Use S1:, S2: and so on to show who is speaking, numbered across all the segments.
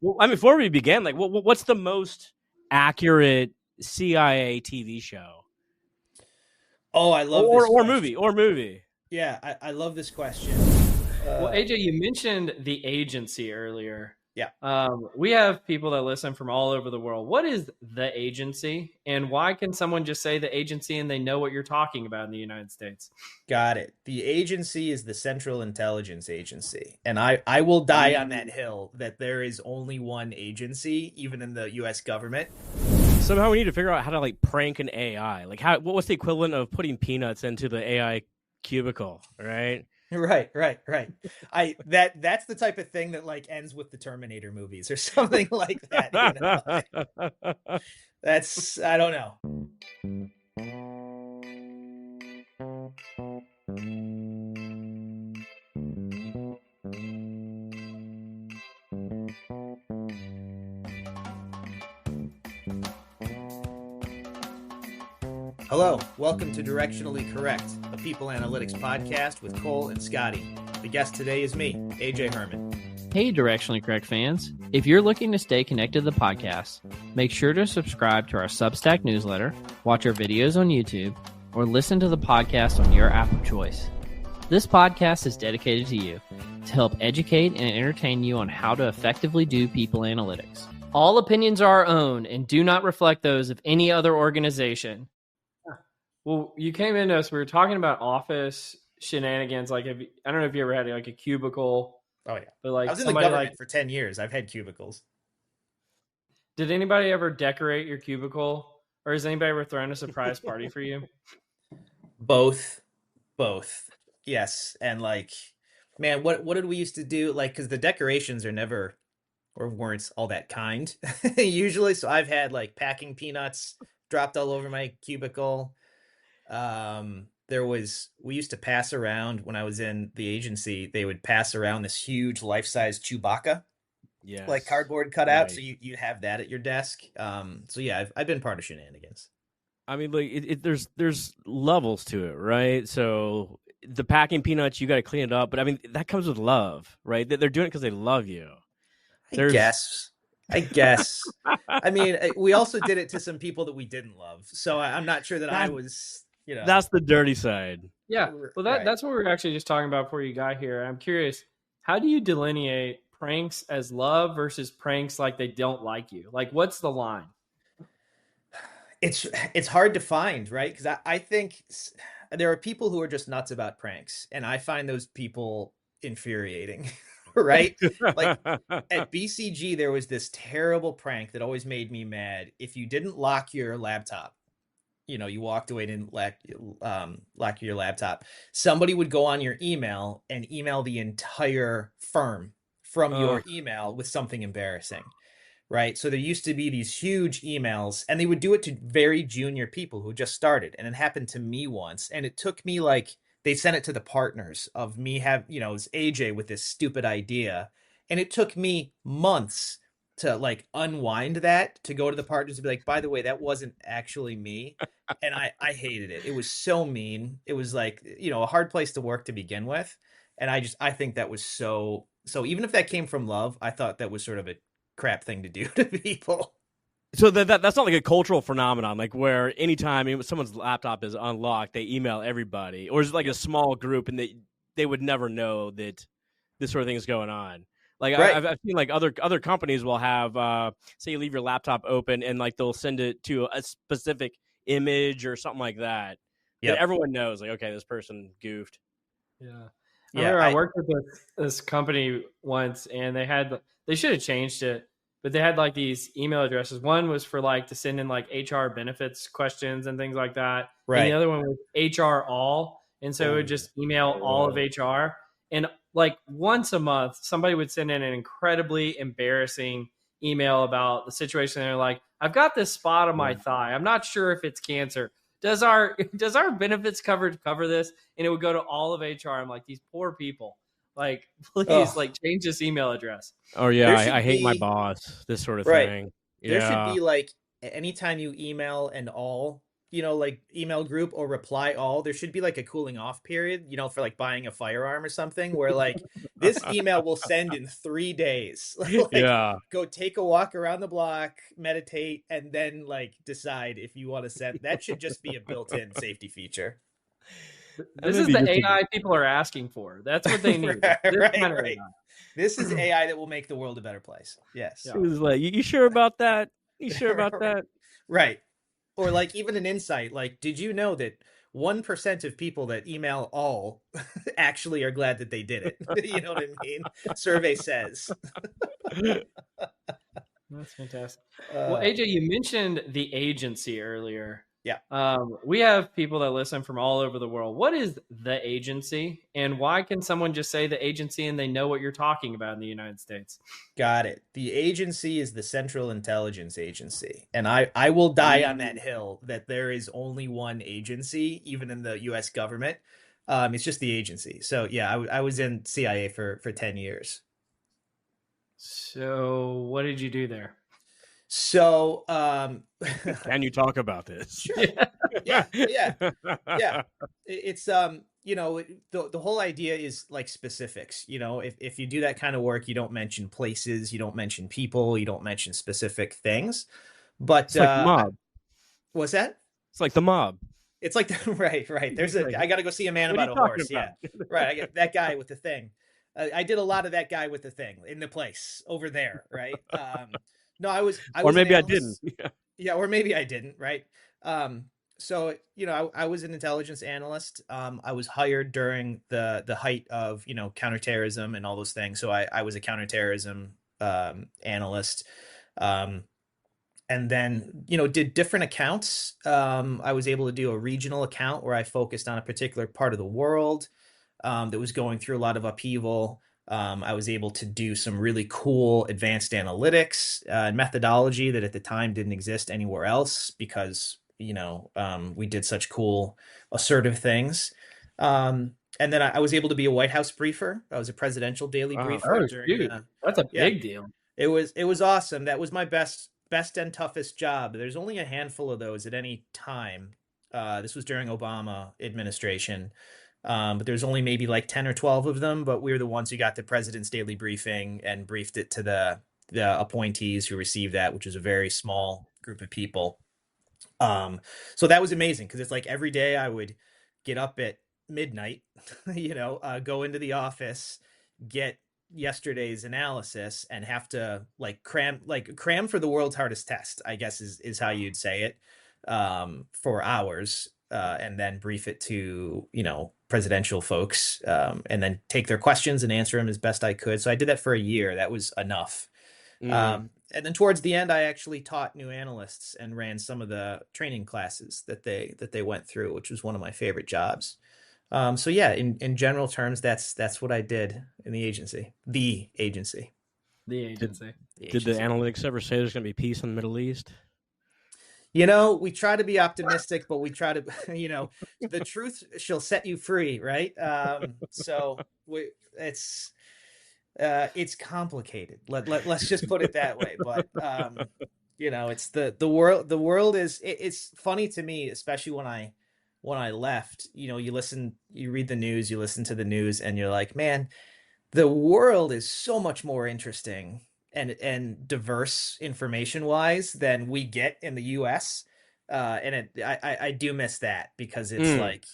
S1: Well, I mean, before we began, like, what's the most accurate CIA TV show
S2: Oh, I love this question.
S1: or movie?
S2: Yeah, I love this question.
S3: Well, AJ, you mentioned the agency earlier.
S2: Yeah.
S3: We have people that listen from all over the world. What is the agency, and why can someone just say the agency and they know what you're talking about in the United States?
S2: Got it. The agency is the Central Intelligence Agency. And I will die on that hill that there is only one agency, even in the US government.
S1: Somehow we need to figure out how to like prank an AI. Like, what's the equivalent of putting peanuts into the AI cubicle, right?
S2: Right. That's the type of thing that like ends with the Terminator movies or something like that. That's, I don't know. Hello, welcome to Directionally Correct, a people analytics podcast with Cole and Scotty. The guest today is me, AJ Herrmann.
S3: Hey, Directionally Correct fans. If you're looking to stay connected to the podcast, make sure to subscribe to our Substack newsletter, watch our videos on YouTube, or listen to the podcast on your app of choice. This podcast is dedicated to you to help educate and entertain you on how to effectively do people analytics. All opinions are our own and do not reflect those of any other organization. Well, you came into us, we were talking about office shenanigans. Like, I don't know if you ever had like a cubicle.
S2: Oh, yeah.
S3: But like
S2: I was in the government for 10 years. I've had cubicles.
S3: Did anybody ever decorate your cubicle? Or has anybody ever thrown a surprise party for you?
S2: Both. Yes. And like, man, what did we used to do? Like, because the decorations are never or weren't all that kind usually. So I've had like packing peanuts dropped all over my cubicle. We used to pass around when I was in the agency, they would pass around this huge life-size Chewbacca, like cardboard cutout. Right. So you have that at your desk. So yeah, I've been part of shenanigans.
S1: I mean, like there's levels to it, right? So the packing peanuts, you got to clean it up, but I mean, that comes with love, right? They're doing it because they love you.
S2: I guess. I mean, we also did it to some people that we didn't love. So I'm not sure that I was,
S1: That's the dirty side.
S3: Yeah. Well, that's what we were actually just talking about before you got here. I'm curious, how do you delineate pranks as love versus pranks like they don't like you? Like, what's the line?
S2: It's hard to find, right? Because I think there are people who are just nuts about pranks, and I find those people infuriating. Right? Like at BCG, there was this terrible prank that always made me mad. If you didn't lock your laptop, you walked away and didn't lock your laptop, somebody would go on your email and email the entire firm from your email with something embarrassing, right? So there used to be these huge emails, and they would do it to very junior people who just started. And it happened to me once, and it took me like, they sent it to the partners of me it was AJ with this stupid idea. And it took me months to like unwind that, to go to the partners and be like, by the way, that wasn't actually me. And I hated it. It was so mean. It was like, a hard place to work to begin with. And I think that was so even if that came from love, I thought that was sort of a crap thing to do to people.
S1: So that's not like a cultural phenomenon, like where anytime someone's laptop is unlocked, they email everybody, or is it like a small group and they would never know that this sort of thing is going on? Like right. I've seen like other companies will have, say you leave your laptop open and like they'll send it to a specific image or something like that. Yeah, everyone knows like, okay, this person goofed.
S3: Yeah. I worked with this company once, and they should have changed it. But they had like these email addresses. One was for like to send in like HR benefits questions and things like that. Right. And the other one was HR all. And so it would just email all of HR. And like once a month, somebody would send in an incredibly embarrassing email about the situation. They're like, I've got this spot on my thigh. I'm not sure if it's cancer. Does our benefits cover this? And it would go to all of HR. I'm like, these poor people. Like, please, like, change this email address.
S1: Oh, yeah, I hate my boss, this sort of thing.
S2: Yeah. There should be, like, anytime you email an all, like, email group or reply all, there should be, like, a cooling off period, for, like, buying a firearm or something where, like, This email will send in 3 days. Go take a walk around the block, meditate, and then like decide if you want to send. That should just be a built-in safety feature.
S3: This is the AI people are asking for. That's what they need.
S2: right. This is AI that will make the world a better place. Yes.
S1: It was like, you sure about that? You sure about that?
S2: Right. Or like even an insight, like, did you know that 1% of people that email all actually are glad that they did it? You know what I mean? Survey says.
S3: That's fantastic. Well, AJ, you mentioned the agency earlier.
S2: Yeah.
S3: We have people that listen from all over the world. What is the agency, and why can someone just say the agency and they know what you're talking about in the United States?
S2: Got it. The agency is the Central Intelligence Agency. And I will die on that hill that there is only one agency, even in the US government. It's just the agency. So yeah, I was in CIA for 10 years.
S3: So what did you do there?
S2: So
S1: can you talk about this?
S2: Sure. Yeah. It's you know, the whole idea is like specifics. You know, if you do that kind of work, you don't mention places, you don't mention people, you don't mention specific things. But
S1: it's like the mob.
S2: What's that?
S1: It's like the mob.
S2: It's like right. There's I got to go see a man about a horse. Yeah, right. I get that guy with the thing. I did a lot of that guy with the thing in the place over there. Right. No, I was
S1: or maybe I didn't.
S2: Yeah, or maybe I didn't. Right. So, you know, I was an intelligence analyst. I was hired during the height of, you know, counterterrorism and all those things. So I was a counterterrorism analyst. And then, you know, did different accounts. I was able to do a regional account where I focused on a particular part of the world that was going through a lot of upheaval. I was able to do some really cool advanced analytics and methodology that at the time didn't exist anywhere else because, you know, we did such cool assertive things. And then I was able to be a White House briefer. I was a presidential daily briefer.
S3: That's a big deal.
S2: It was awesome. That was my best and toughest job. There's only a handful of those at any time. This was during Obama administration. But there's only maybe like 10 or 12 of them, but we were the ones who got the president's daily briefing and briefed it to the appointees who received that, which was a very small group of people. So that was amazing because it's like every day I would get up at midnight, you know, go into the office, get yesterday's analysis and have to cram for the world's hardest test, I guess is how you'd say it, for hours. And then brief it to, you know, presidential folks, and then take their questions and answer them as best I could. So I did that for a year. That was enough. And then towards the end, I actually taught new analysts and ran some of the training classes that they went through, which was one of my favorite jobs. So yeah, in general terms, that's what I did in the agency. The agency.
S1: Did the analytics ever say there's going to be peace in the Middle East?
S2: You know, we try to be optimistic, but we try to, you know, the truth shall set you free, right? So it's complicated. Let's just put it that way. But you know, it's the world. The world is. It's funny to me, especially when I left. You know, you read the news, you listen to the news, and you're like, man, the world is so much more interesting and diverse information wise than we get in the US. And I do miss that because it's like,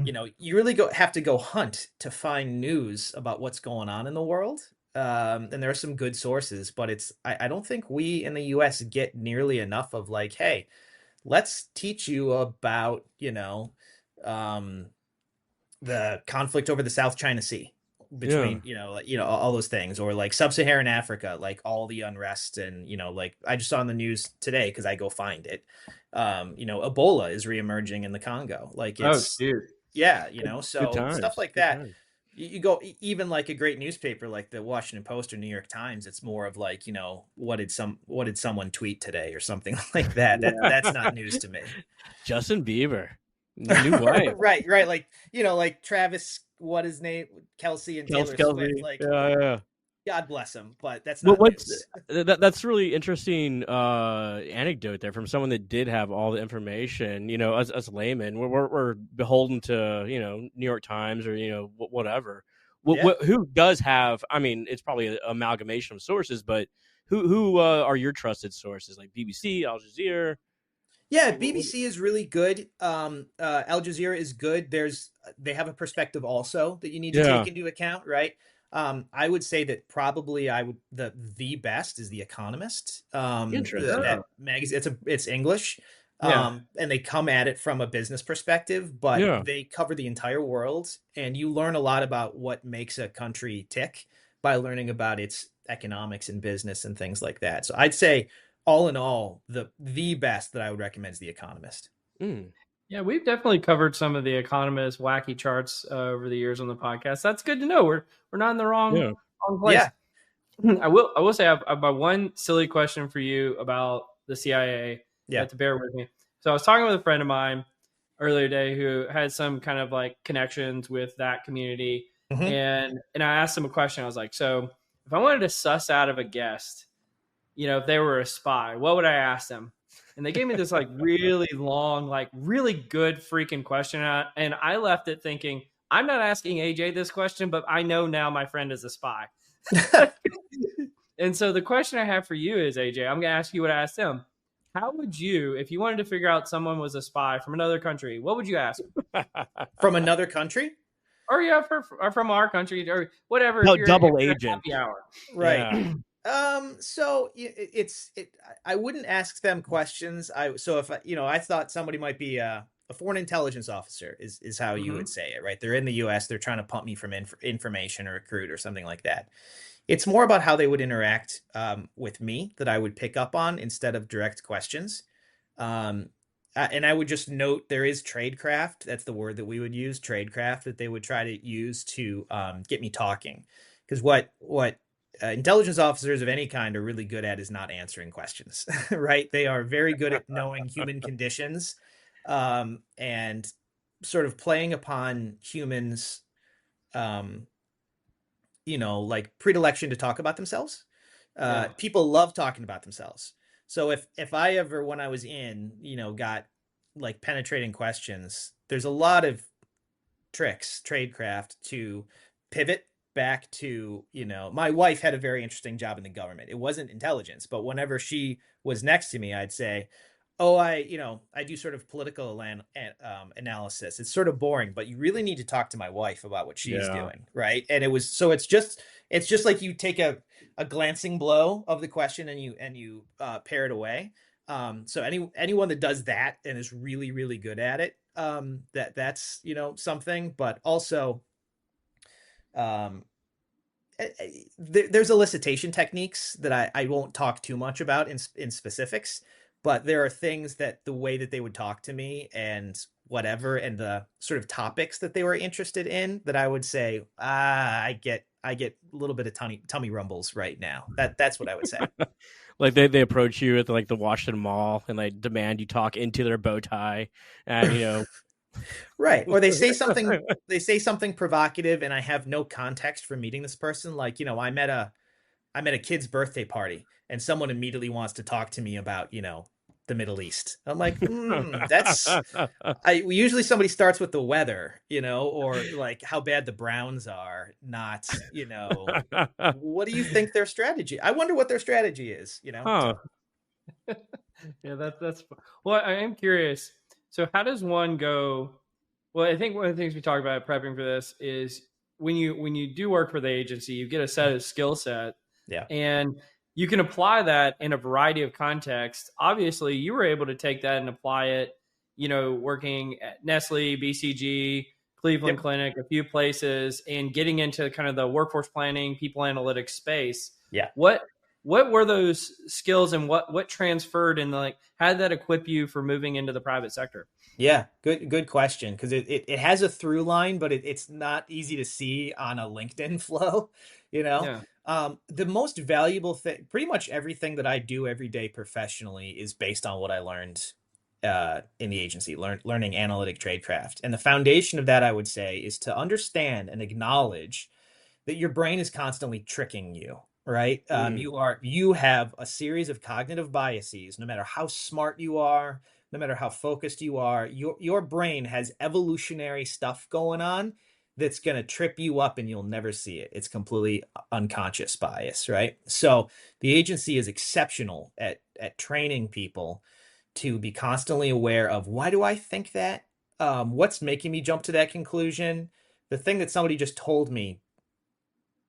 S2: you know, you really have to go hunt to find news about what's going on in the world. And there are some good sources, but I don't think we in the US get nearly enough of like, hey, let's teach you about, you know, the conflict over the South China Sea. Between, you know, all those things, or like sub-Saharan Africa, like all the unrest. And, you know, like I just saw on the news today, because I go find it, you know, Ebola is reemerging in the Congo. Like it's, yeah, you know, so stuff like that. You go even like a great newspaper like the Washington Post or New York Times, it's more of like, you know, what did someone tweet today or something like that. That's not news to me.
S1: Justin Bieber, new wife.
S2: right. Like, you know, like Travis, what his name, Kelsey and Taylor Swift. Like,
S1: yeah. God
S2: bless him, but that's not.
S1: That's really interesting anecdote there from someone that did have all the information. You know, as laymen, we're beholden to, you know, New York Times or, you know, whatever. Who does have? I mean, it's probably an amalgamation of sources, but who are your trusted sources? Like BBC, Al Jazeera.
S2: Yeah, BBC is really good. Al Jazeera is good. They have a perspective also that you need to take into account, right? I would say that probably the best is The Economist.
S1: Interesting.
S2: That magazine, it's English. And they come at it from a business perspective, but they cover the entire world, and you learn a lot about what makes a country tick by learning about its economics and business and things like that. So I'd say, all in all, the best that I would recommend is The Economist.
S3: Yeah, we've definitely covered some of The Economist wacky charts over the years on the podcast. That's good to know. We're not in the wrong place. Yeah. I will say I've one silly question for you about the CIA. You have to bear with me. So I was talking with a friend of mine earlier today who had some kind of like connections with that community, and I asked him a question. I was like, so if I wanted to suss out of a guest, if they were a spy, what would I ask them? And they gave me this like really long, like really good freaking question. And I left it thinking, I'm not asking AJ this question, but I know now my friend is a spy. And so the question I have for you is, AJ, I'm going to ask you what I asked him. How would you, if you wanted to figure out someone was a spy from another country, what would you ask them?
S2: From another country?
S3: Or or from our country or whatever.
S1: No, double agent.
S2: Happy hour. Right. So I wouldn't ask them questions. I thought somebody might be a foreign intelligence officer is how you would say it, right? They're in the US, they're trying to pump me from information or recruit or something like that. It's more about how they would interact with me that I would pick up on instead of direct questions. And I would just note there is tradecraft. That's the word that we would use, tradecraft, that they would try to use to get me talking. Because what intelligence officers of any kind are really good at is not answering questions, right? They are very good at knowing human conditions and sort of playing upon humans' like predilection to talk about themselves. People love talking about themselves. So if I ever, when I was in, got like penetrating questions, there's a lot of tricks, tradecraft, to pivot back to, my wife had a very interesting job in the government. It wasn't intelligence, but whenever she was next to me, I'd say, I do sort of political analysis. It's sort of boring, but you really need to talk to my wife about what she's doing, right? And it's just like you take a glancing blow of the question and you pare it away. So anyone that does that and is really, really good at it, that's something. But also, there's elicitation techniques that I won't talk too much about in specifics. But there are things that the way that they would talk to me and whatever, and the sort of topics that they were interested in, that I would say, I get a little bit of tummy rumbles right now. That's what I would say.
S1: Like they approach you at the Washington Mall and like demand you talk into their bow tie, and
S2: right. Or they say something provocative, and I have no context for meeting this person. Like, I'm at a kid's birthday party, and someone immediately wants to talk to me about, the Middle East. I'm like, usually somebody starts with the weather, or like how bad the Browns are, not, what do you think their strategy? I wonder what their strategy is,
S1: Huh.
S3: Yeah, that's well, I am curious. So how does one go? Well, I think one of the things we talked about prepping for this is when you do work for the agency, you get a set of skill set.
S2: Yeah.
S3: And you can apply that in a variety of contexts. Obviously, you were able to take that and apply it, working at Nestle, BCG, Cleveland Clinic, a few places, and getting into kind of the workforce planning, people analytics space.
S2: Yeah.
S3: What were those skills, and what transferred, and how did that equip you for moving into the private sector?
S2: Yeah, good question, because it has a through line, but it's not easy to see on a LinkedIn flow,
S3: Yeah.
S2: The most valuable thing, pretty much everything that I do every day professionally, is based on what I learned in the agency, learning analytic tradecraft. And the foundation of that, I would say, is to understand and acknowledge that your brain is constantly tricking you, right? You have a series of cognitive biases. No matter how smart you are, no matter how focused you are, your brain has evolutionary stuff going on that's going to trip you up and you'll never see it. It's completely unconscious bias, right? So the agency is exceptional at training people to be constantly aware of, why do I think that? What's making me jump to that conclusion? The thing that somebody just told me,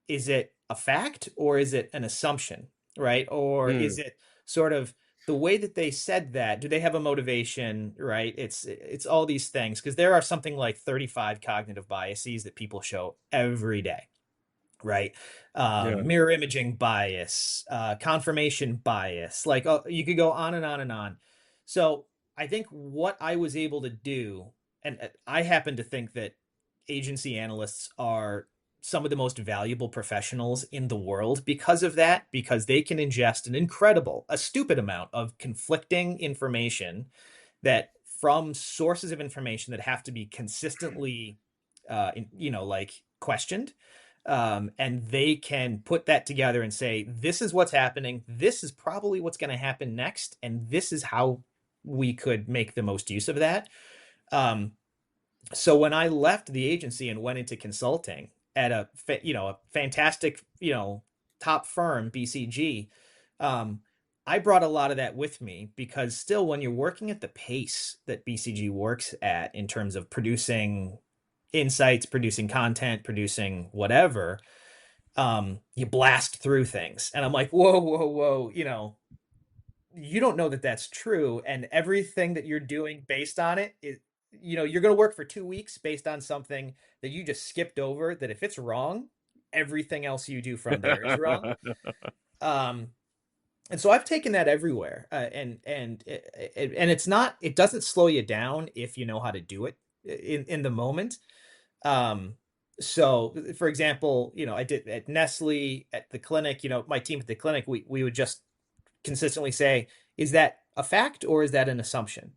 S2: is it a fact or is it an assumption, right? Or is it sort of the way that they said that? Do they have a motivation, right? It's all these things, because there are something like 35 cognitive biases that people show every day, right? Mirror imaging bias, confirmation bias, like, oh, you could go on and on and on. So I think what I was able to do, and I happen to think that agency analysts are some of the most valuable professionals in the world because of that, because they can ingest a stupid amount of conflicting information that from sources of information that have to be consistently, like questioned. And they can put that together and say, this is what's happening. This is probably what's going to happen next. And this is how we could make the most use of that. So when I left the agency and went into consulting at a fantastic, top firm, BCG, I brought a lot of that with me, because still, when you're working at the pace that BCG works at in terms of producing insights, producing content, producing whatever, you blast through things. And I'm like, whoa, you don't know that that's true. And everything that you're doing based on it is, you're going to work for 2 weeks based on something that you just skipped over, that if it's wrong, everything else you do from there is wrong. And so I've taken that everywhere. And it's not, it doesn't slow you down if you know how to do it in the moment. So for example, I did at Nestle, at the clinic, my team at the clinic, we would just consistently say, is that a fact or is that an assumption?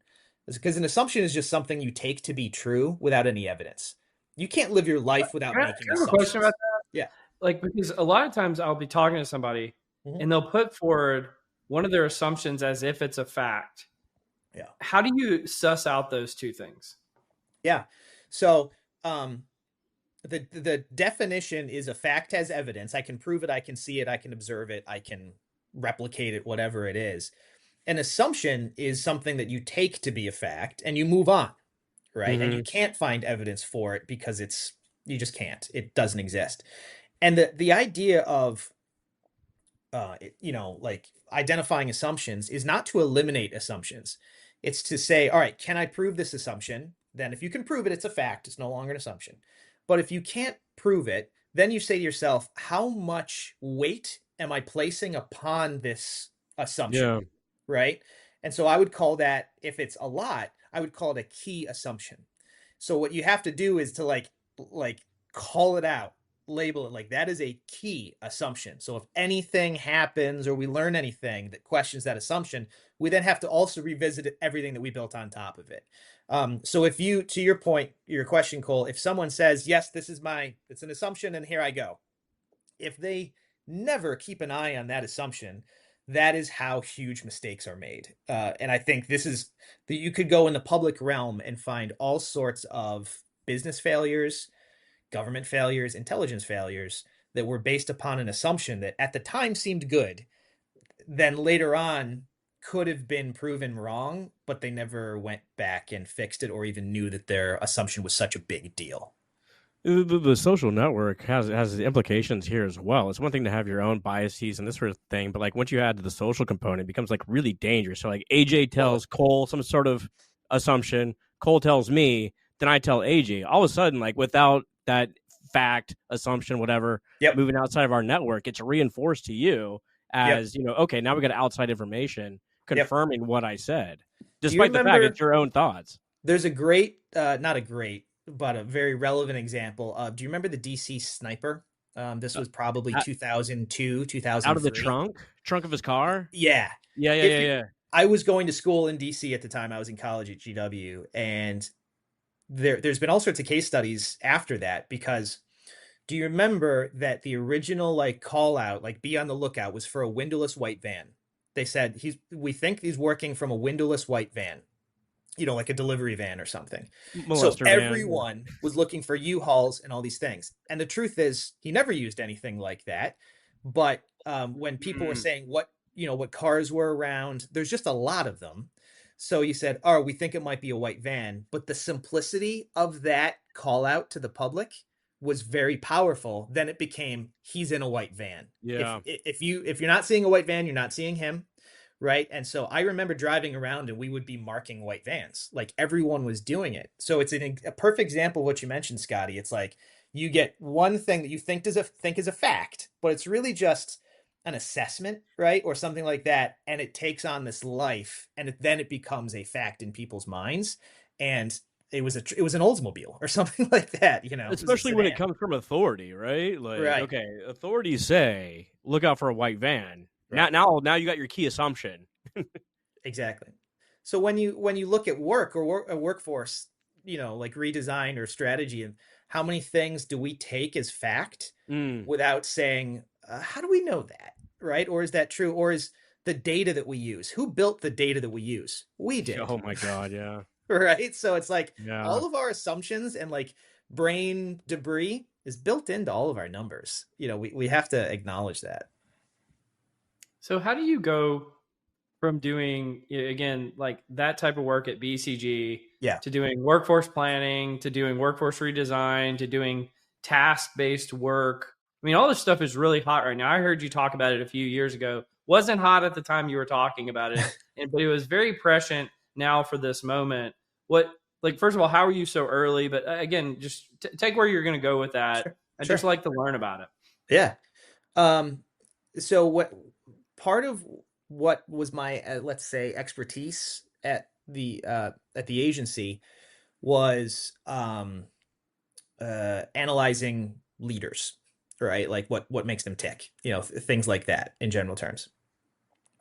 S2: Because an assumption is just something you take to be true without any evidence. You can't live your life without making assumptions. I have a question about that.
S3: Yeah. Like, because a lot of times I'll be talking to somebody and they'll put forward one of their assumptions as if it's a fact.
S2: Yeah.
S3: How do you suss out those two things?
S2: Yeah. So the definition is, a fact has evidence. I can prove it. I can see it. I can observe it. I can replicate it, whatever it is. An assumption is something that you take to be a fact and you move on, right? And you can't find evidence for it because you just can't. It doesn't exist. And the idea of, like identifying assumptions is not to eliminate assumptions. It's to say, all right, can I prove this assumption? Then if you can prove it, it's a fact. It's no longer an assumption. But if you can't prove it, then you say to yourself, how much weight am I placing upon this assumption?
S1: Yeah.
S2: Right? And so I would call that, if it's a lot, I would call it a key assumption. So what you have to do is to like call it out, label it, like that is a key assumption. So if anything happens or we learn anything that questions that assumption, we then have to also revisit everything that we built on top of it. So if you, to your point, your question, Cole, if someone says, yes, it's an assumption and here I go. If they never keep an eye on that assumption, that is how huge mistakes are made. And I think this is that you could go in the public realm and find all sorts of business failures, government failures, intelligence failures that were based upon an assumption that at the time seemed good, then later on could have been proven wrong, but they never went back and fixed it or even knew that their assumption was such a big deal.
S1: The social network has implications here as well. It's one thing to have your own biases and this sort of thing, but like once you add to the social component, it becomes like really dangerous. So like AJ tells Cole some sort of assumption, Cole tells me, then I tell AJ. All of a sudden, like without that fact, assumption, whatever, moving outside of our network, it's reinforced to you as, okay, now we got outside information confirming what I said, despite the fact it's your own thoughts.
S2: There's a great, not a great, but a very relevant example of, do you remember the DC sniper? This was probably 2002, 2003.
S1: Out of the trunk of his car?
S2: Yeah.
S1: Yeah.
S2: I was going to school in DC at the time. I was in college at GW, and there's been all sorts of case studies after that, because do you remember that the original like call out, like be on the lookout, was for a windowless white van? They said we think he's working from a windowless white van. like a delivery van or something. So
S1: Molester van.
S2: everyone was looking for U-Hauls and all these things. And the truth is, he never used anything like that. But when people were saying what cars were around, there's just a lot of them. So you said, oh, we think it might be a white van. But the simplicity of that call out to the public was very powerful. Then it became, he's in a white van.
S1: Yeah.
S2: If you're not seeing a white van, you're not seeing him. Right. And so I remember driving around and we would be marking white vans. Like everyone was doing it. So it's a perfect example of what you mentioned, Scotty. It's like you get one thing that you think is a fact, but it's really just an assessment, right? Or something like that. And it takes on this life and then it becomes a fact in people's minds. And it was an Oldsmobile or something like that,
S1: especially when it comes from authority, right? Like,
S2: right.
S1: Okay, authorities say, look out for a white van. Right. Now you got your key assumption.
S2: Exactly. So when you look at work or a workforce, like redesign or strategy, and how many things do we take as fact without saying, how do we know that? Right. Or is that true? Or is the data that we use? Who built the data that we use? We did.
S1: Oh my God. Yeah.
S2: Right. So it's like all of our assumptions and like brain debris is built into all of our numbers. We have to acknowledge that.
S3: So how do you go from doing, again, like that type of work at BCG to doing workforce planning, to doing workforce redesign, to doing task-based work? I mean, all this stuff is really hot right now. I heard you talk about it a few years ago. Wasn't hot at the time you were talking about it, but it was very prescient now for this moment. First of all, how are you so early? But again, just take where you're going to go with that.
S2: Sure.
S3: I'd just like to learn about it.
S2: Yeah. So what part of what was my let's say expertise at the agency was analyzing leaders, right? Like what makes them tick, things like that in general terms.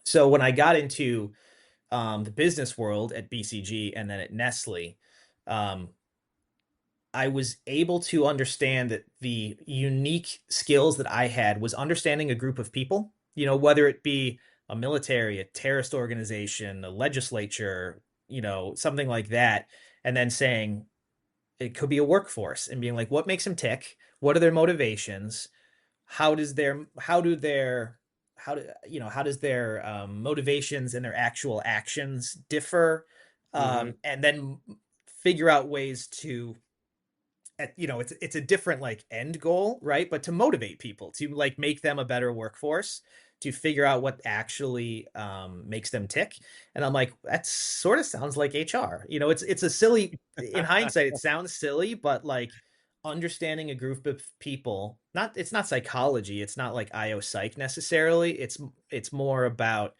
S2: So when I got into the business world at BCG and then at Nestle, I was able to understand that the unique skills that I had was understanding a group of people, whether it be a military, a terrorist organization, a legislature, something like that. And then saying it could be a workforce and being like, what makes them tick? What are their motivations? How does their motivations and their actual actions differ? And then figure out ways to, it's a different like end goal, right? But to motivate people, to like make them a better workforce, to figure out what actually makes them tick. And I'm like, that sort of sounds like HR. It's a silly, in hindsight, it sounds silly, but like understanding a group of people, it's not psychology. It's not like IO psych necessarily. It's more about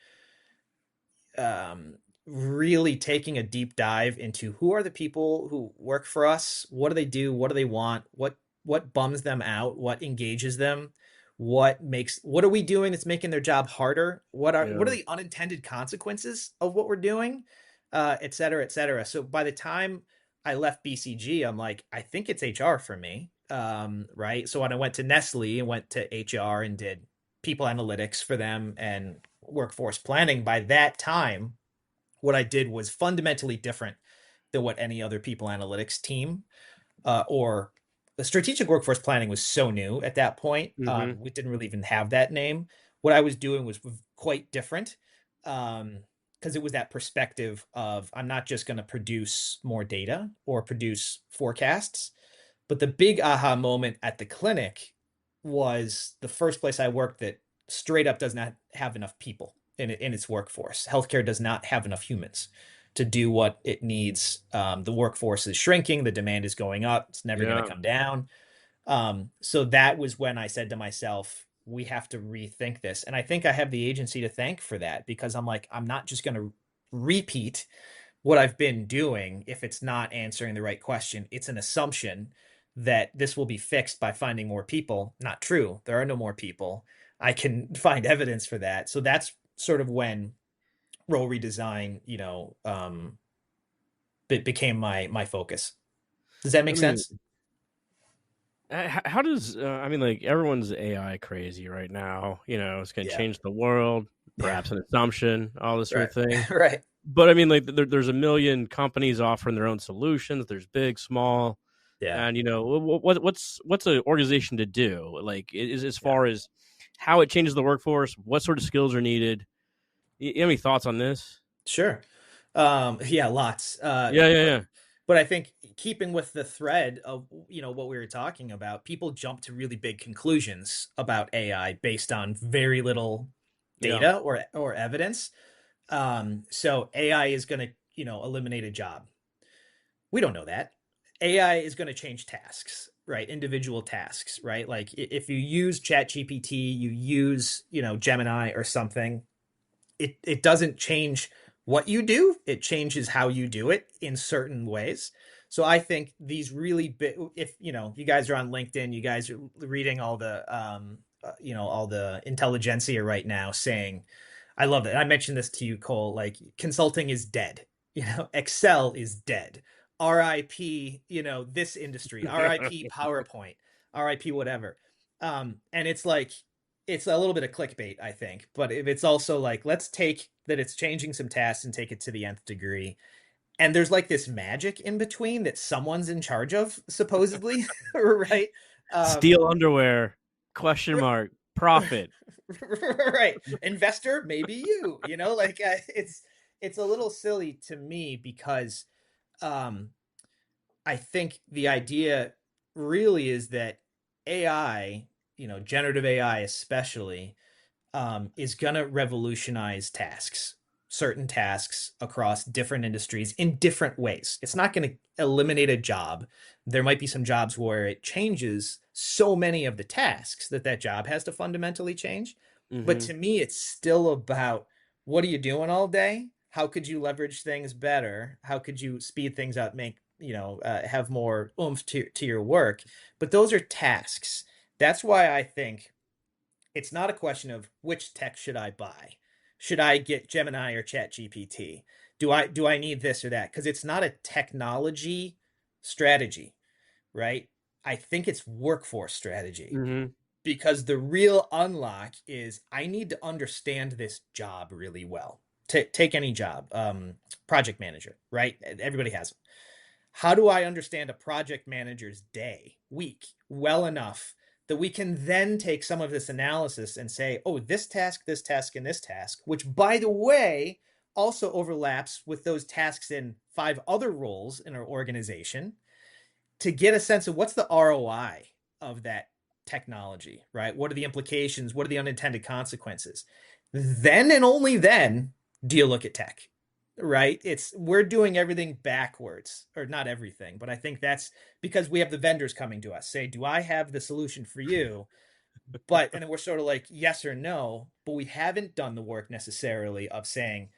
S2: really taking a deep dive into who are the people who work for us? What do they do? What do they want? What bums them out? What engages them? What are we doing that's making their job harder? What are the unintended consequences of what we're doing? Et cetera, et cetera. So by the time I left BCG, I'm like, I think it's HR for me. Right. So when I went to Nestle and went to HR and did people analytics for them and workforce planning, by that time, what I did was fundamentally different than what any other people analytics team or the strategic workforce planning was so new at that point. We didn't really even have that name. What I was doing was quite different because it was that perspective of I'm not just going to produce more data or produce forecasts. But the big aha moment at the clinic was the first place I worked that straight up does not have enough people in its workforce. Healthcare does not have enough humans to do what it needs. The workforce is shrinking. The demand is going up. It's never going to come down. So that was when I said to myself, we have to rethink this. And I think I have the agency to thank for that, because I'm like, I'm not just going to repeat what I've been doing if it's not answering the right question. It's an assumption that this will be fixed by finding more people. Not true. There are no more people. I can find evidence for that. So that's sort of when role redesign, became my focus. Does that make sense?
S1: How does everyone's AI crazy right now? It's going to change the world. Perhaps an assumption, all this sort of thing.
S2: Right.
S1: But I mean, like, there's a million companies offering their own solutions. There's big, small, and what's an organization to do? Like, is as far as how it changes the workforce, what sort of skills are needed. You have any thoughts on this?
S2: Sure. Lots.
S1: Yeah.
S2: But I think keeping with the thread of what we were talking about, people jump to really big conclusions about AI based on very little data or evidence. So AI is going to eliminate a job. We don't know that. AI is going to change tasks, right? Individual tasks, right? Like if you use ChatGPT, you use Gemini or something, it doesn't change what you do. It changes how you do it in certain ways. So I think these really big, if you guys are on LinkedIn, you guys are reading all the all the intelligentsia right now saying, I love it. I mentioned this to you, Cole, like consulting is dead. Excel is dead. RIP, this industry, RIP PowerPoint, RIP whatever. And it's like, it's a little bit of clickbait, I think, but if it's also like, let's take that it's changing some tasks and take it to the nth degree. And there's like this magic in between that someone's in charge of, supposedly, right?
S1: Steel underwear, question mark, profit.
S2: Right. Investor, maybe you, like it's a little silly to me because I think the idea really is that AI, generative AI especially, is going to revolutionize tasks, certain tasks across different industries in different ways. It's not going to eliminate a job. There might be some jobs where it changes so many of the tasks that job has to fundamentally change. Mm-hmm. But to me, it's still about, what are you doing all day? How could you leverage things better? How could you speed things up, make, have more oomph to your work? But those are tasks. That's why I think it's not a question of which tech should I buy. Should I get Gemini or ChatGPT? Do I need this or that? Because it's not a technology strategy, right? I think it's workforce strategy. Mm-hmm. Because the real unlock is, I need to understand this job really well. Take any job, project manager, right? Everybody has them. How do I understand a project manager's day, week, well enough that we can then take some of this analysis and say, oh, this task, and this task, which, by the way, also overlaps with those tasks in 5 other roles in our organization, to get a sense of what's the ROI of that technology, right? What are the implications? What are the unintended consequences? Then and only then do you look at tech, right? We're doing everything backwards, or not everything, but I think that's because we have the vendors coming to us, say, do I have the solution for you? And then we're sort of like, yes or no, but we haven't done the work necessarily of saying,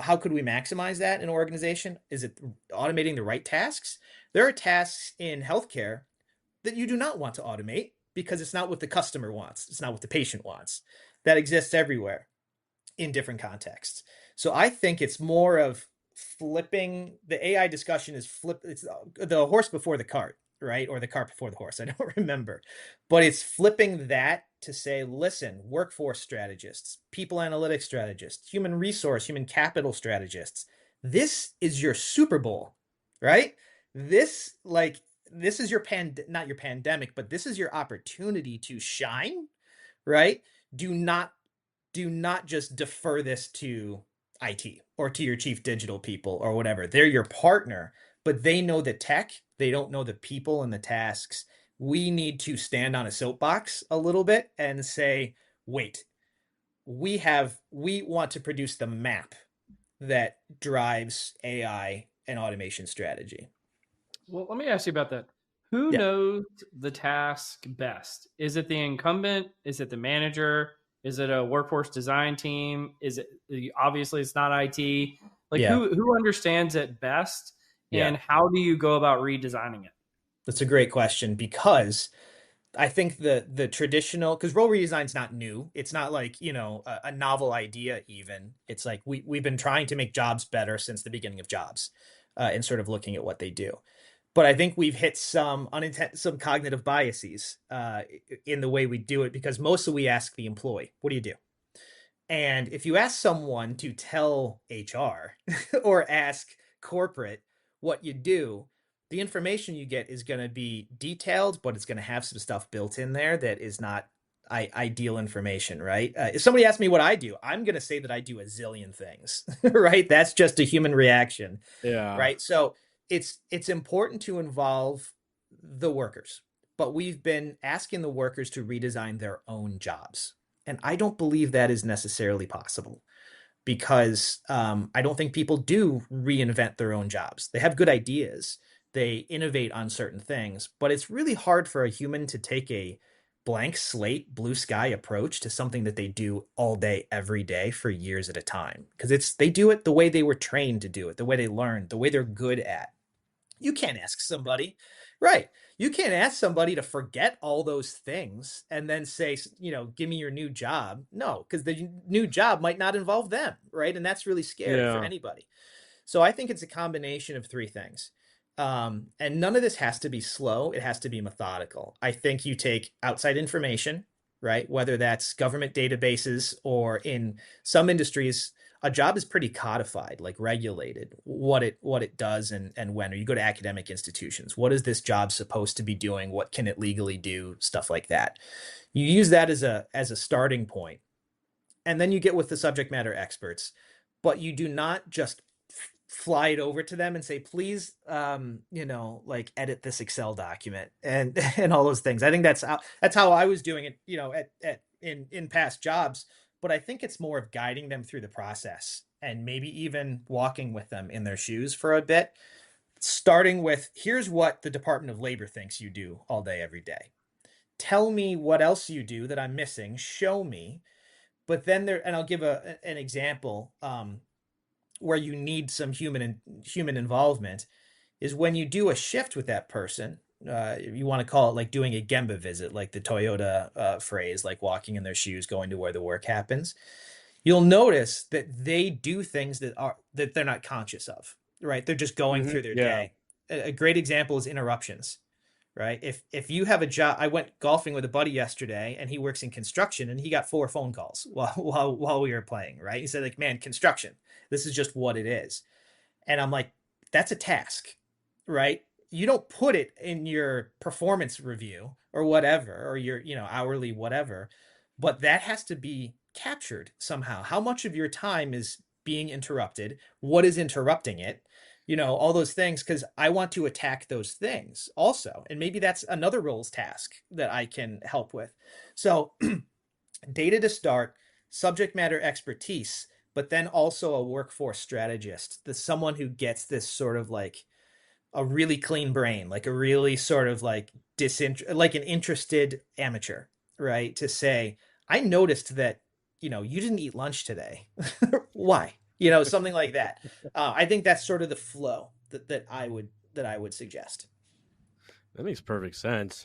S2: how could we maximize that in an organization? Is it automating the right tasks? There are tasks in healthcare that you do not want to automate because it's not what the customer wants. It's not what the patient wants. That exists everywhere in different contexts. So I think it's more of flipping. The AI discussion is it's the horse before the cart, right? Or the cart before the horse. I don't remember. But it's flipping that to say, listen, workforce strategists, people analytics strategists, human resource, human capital strategists, this is your Super Bowl, right? This is your not your pandemic, but this is your opportunity to shine, right? Do not just defer this to IT or to your chief digital people or whatever. They're your partner, but they know the tech. They don't know the people and the tasks. We need to stand on a soapbox a little bit and say, wait, we want to produce the map that drives AI and automation strategy.
S3: Well, let me ask you about that. Who knows the task best? Is it the incumbent? Is it the manager? Is it a workforce design team? Is it, obviously it's not IT? Like who understands it best, and how do you go about redesigning it?
S2: That's a great question, because I think the traditional, because role redesign is not new. It's not like, a novel idea even. It's like we've been trying to make jobs better since the beginning of jobs, and sort of looking at what they do. But I think we've hit some cognitive biases in the way we do it, because mostly we ask the employee, what do you do? And if you ask someone to tell HR or ask corporate what you do, the information you get is going to be detailed, but it's going to have some stuff built in there that is not ideal information, right? If somebody asks me what I do, I'm going to say that I do a zillion things, right? That's just a human reaction, right? So it's important to involve the workers, but we've been asking the workers to redesign their own jobs. And I don't believe that is necessarily possible because I don't think people do reinvent their own jobs. They have good ideas, they innovate on certain things, but it's really hard for a human to take a blank slate, blue sky approach to something that they do all day, every day for years at a time. Because they do it the way they were trained to do it, the way they learned, the way they're good at. You can't ask somebody, right? You can't ask somebody to forget all those things and then say, give me your new job. No, because the new job might not involve them, right? And that's really scary for anybody. So I think it's a combination of three things. And none of this has to be slow. It has to be methodical. I think you take outside information, right? Whether that's government databases or in some industries, a job is pretty codified, like regulated, what it does and when. Or you go to academic institutions, what is this job supposed to be doing? What can it legally do? Stuff like that. You use that as a starting point, and then you get with the subject matter experts, but you do not just fly it over to them and say, please, like edit this Excel document and all those things. I think that's how I was doing it, in past jobs. But I think it's more of guiding them through the process and maybe even walking with them in their shoes for a bit, starting with, here's what the Department of Labor thinks you do all day, every day. Tell me what else you do that I'm missing. Show me. But then and I'll give an example where you need some human involvement is when you do a shift with that person. You want to call it like doing a Gemba visit, like the Toyota phrase, like walking in their shoes, going to where the work happens. You'll notice that they do things that they're not conscious of, right? They're just going through their day. A great example is interruptions, right? If you have a job, I went golfing with a buddy yesterday, and he works in construction, and he got 4 phone calls while we were playing, right? He said, like, man, construction, this is just what it is. And I'm like, that's a task, right? You don't put it in your performance review or whatever, or your, hourly whatever, but that has to be captured somehow. How much of your time is being interrupted? What is interrupting it? All those things, because I want to attack those things also. And maybe that's another role's task that I can help with. So data to start, subject matter expertise, but then also a workforce strategist, someone who gets this sort of like a really clean brain, like a really sort of like like an interested amateur, right? To say, I noticed that, you didn't eat lunch today. Why? Something like that. I think that's sort of the flow that I would suggest.
S1: That makes perfect sense.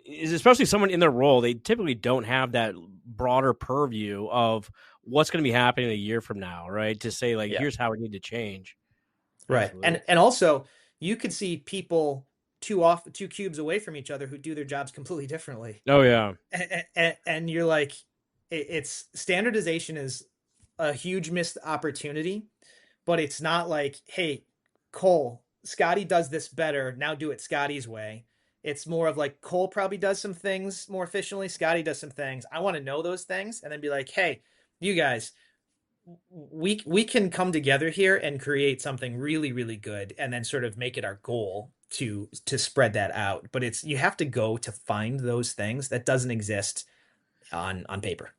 S1: Especially someone in their role, they typically don't have that broader purview of what's going to be happening a year from now, right? To say like, here's how we need to change.
S2: Right. Absolutely. And also you could see people two cubes away from each other who do their jobs completely differently.
S1: Oh yeah.
S2: And you're like, it's standardization is a huge missed opportunity, but it's not like, hey, Cole, Scotty does this better, now do it Scotty's way. It's more of like, Cole probably does some things more efficiently, Scotty does some things. I want to know those things and then be like, hey, you guys, we can come together here and create something really, really good, and then sort of make it our goal to spread that out. But you have to go to find those things that doesn't exist on paper.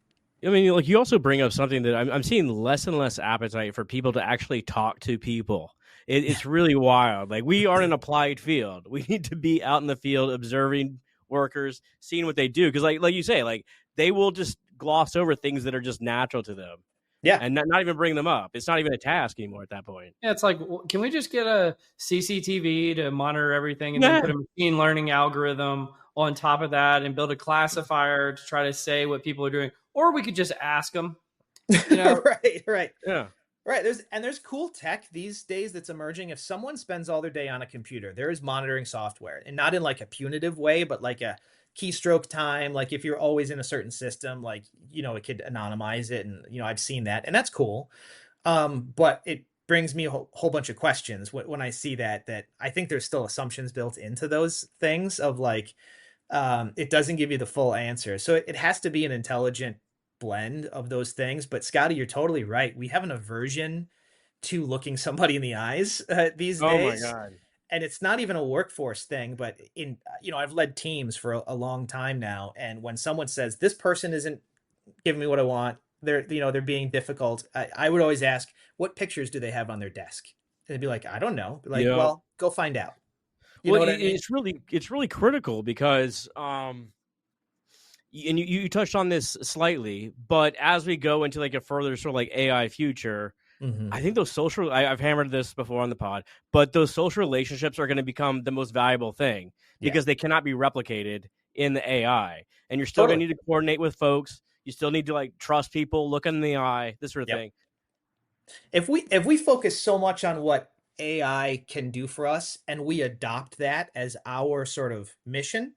S1: I mean, like, you also bring up something that I'm seeing less and less appetite for people to actually talk to people. It's really wild. Like, we are an applied field. We need to be out in the field observing workers, seeing what they do. Because like you say, like, they will just gloss over things that are just natural to them.
S2: Yeah.
S1: And not even bring them up. It's not even a task anymore at that point.
S3: Yeah, it's like, can we just get a CCTV to monitor everything and then put a machine learning algorithm on top of that and build a classifier to try to say what people are doing? Or we could just ask them.
S2: Right.
S1: Yeah.
S2: Right. There's cool tech these days that's emerging. If someone spends all their day on a computer, there is monitoring software, and not in like a punitive way, but like keystroke time. Like if you're always in a certain system, like, it could anonymize it. And, I've seen that, and that's cool. But it brings me a whole bunch of questions when I see that I think there's still assumptions built into those things of like, it doesn't give you the full answer. So it has to be an intelligent blend of those things. But Scotty, you're totally right. We have an aversion to looking somebody in the eyes these
S1: Oh my
S2: days.
S1: God.
S2: And it's not even a workforce thing, but I've led teams for a long time now. And when someone says this person isn't giving me what I want, they're being difficult, I would always ask, what pictures do they have on their desk? And they'd be like, I don't know. Like, well, go find out. You know what I mean?
S1: It's really critical because and you touched on this slightly, but as we go into like a further sort of like AI future, I think those social, I've hammered this before on the pod, but those social relationships are going to become the most valuable thing because they cannot be replicated in the AI. And you're still going to need to coordinate with folks. You still need to like trust people, look in the eye, this sort of thing.
S2: If we focus so much on what AI can do for us and we adopt that as our sort of mission,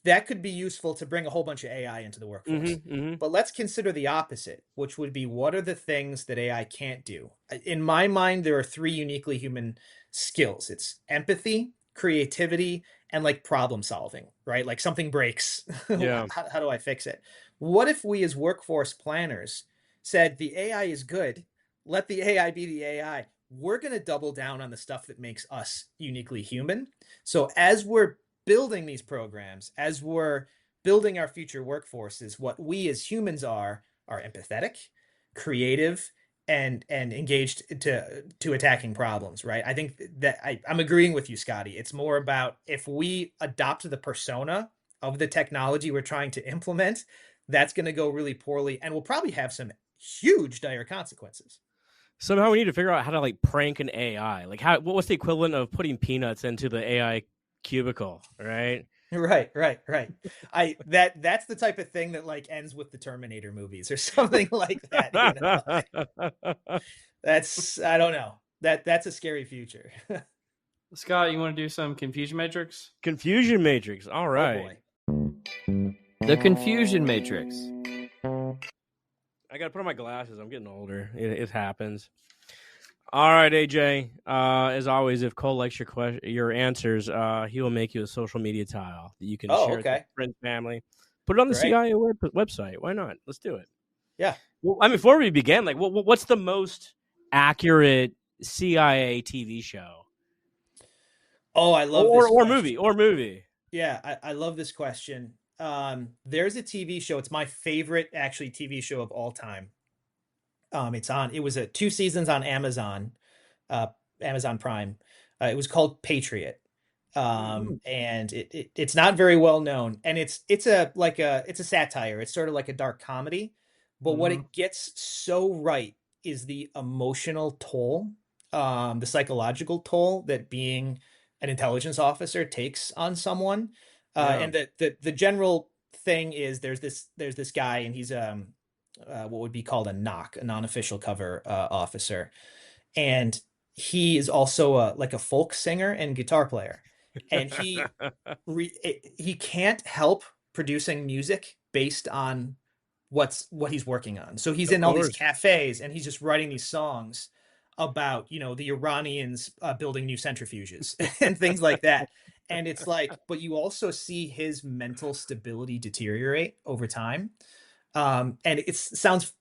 S2: that could be useful to bring a whole bunch of AI into the workforce. But let's consider the opposite, which would be, what are the things that AI can't do? In my mind, there are 3 uniquely human skills. It's empathy, creativity, and like problem solving, right? Like something breaks. How do I fix it? What if we as workforce planners said the AI is good, let the AI be the AI. We're going to double down on the stuff that makes us uniquely human. So as we're building these programs, as we're building our future workforces, what we as humans are empathetic, creative, and engaged to attacking problems, right? I think that I'm agreeing with you, Scotty. It's more about if we adopt the persona of the technology we're trying to implement, that's going to go really poorly and will probably have some huge dire consequences.
S1: Somehow we need to figure out how to like prank an AI. Like what's the equivalent of putting peanuts into the AI cubicle, right?
S2: Right. That's the type of thing that like ends with the Terminator movies or something like that. That's, I don't know. That's a scary future.
S3: Scott, you want to do some confusion matrix?
S1: Confusion matrix. All right.
S2: Oh
S3: boy. The confusion matrix.
S1: I gotta put on my glasses. I'm getting older. It happens. All right, AJ. As always, if Cole likes your answers, he will make you a social media tile that you can share with your friends, family. Put it on the CIA website. Why not? Let's do it.
S2: Yeah.
S1: Well, I mean, before we begin, like, what's the most accurate CIA TV show?
S2: Oh, I love this
S1: question. Or movie.
S2: Yeah, I love this question. There's a TV show. It's my favorite, actually, TV show of all time. It was 2 seasons on Amazon, Amazon Prime. It was called Patriot. And it's not very well known. And it's a satire. It's sort of like a dark comedy. But what it gets so right is the emotional toll, the psychological toll that being an intelligence officer takes on someone. And the general thing is there's this guy, and he's what would be called a NOC, a non-official cover officer, and he is also like a folk singer and guitar player, and he can't help producing music based on what he's working on. So he's in all these cafes and he's just writing these songs about the Iranians building new centrifuges and things like that. And it's like, but you also see his mental stability deteriorate over time. And it sounds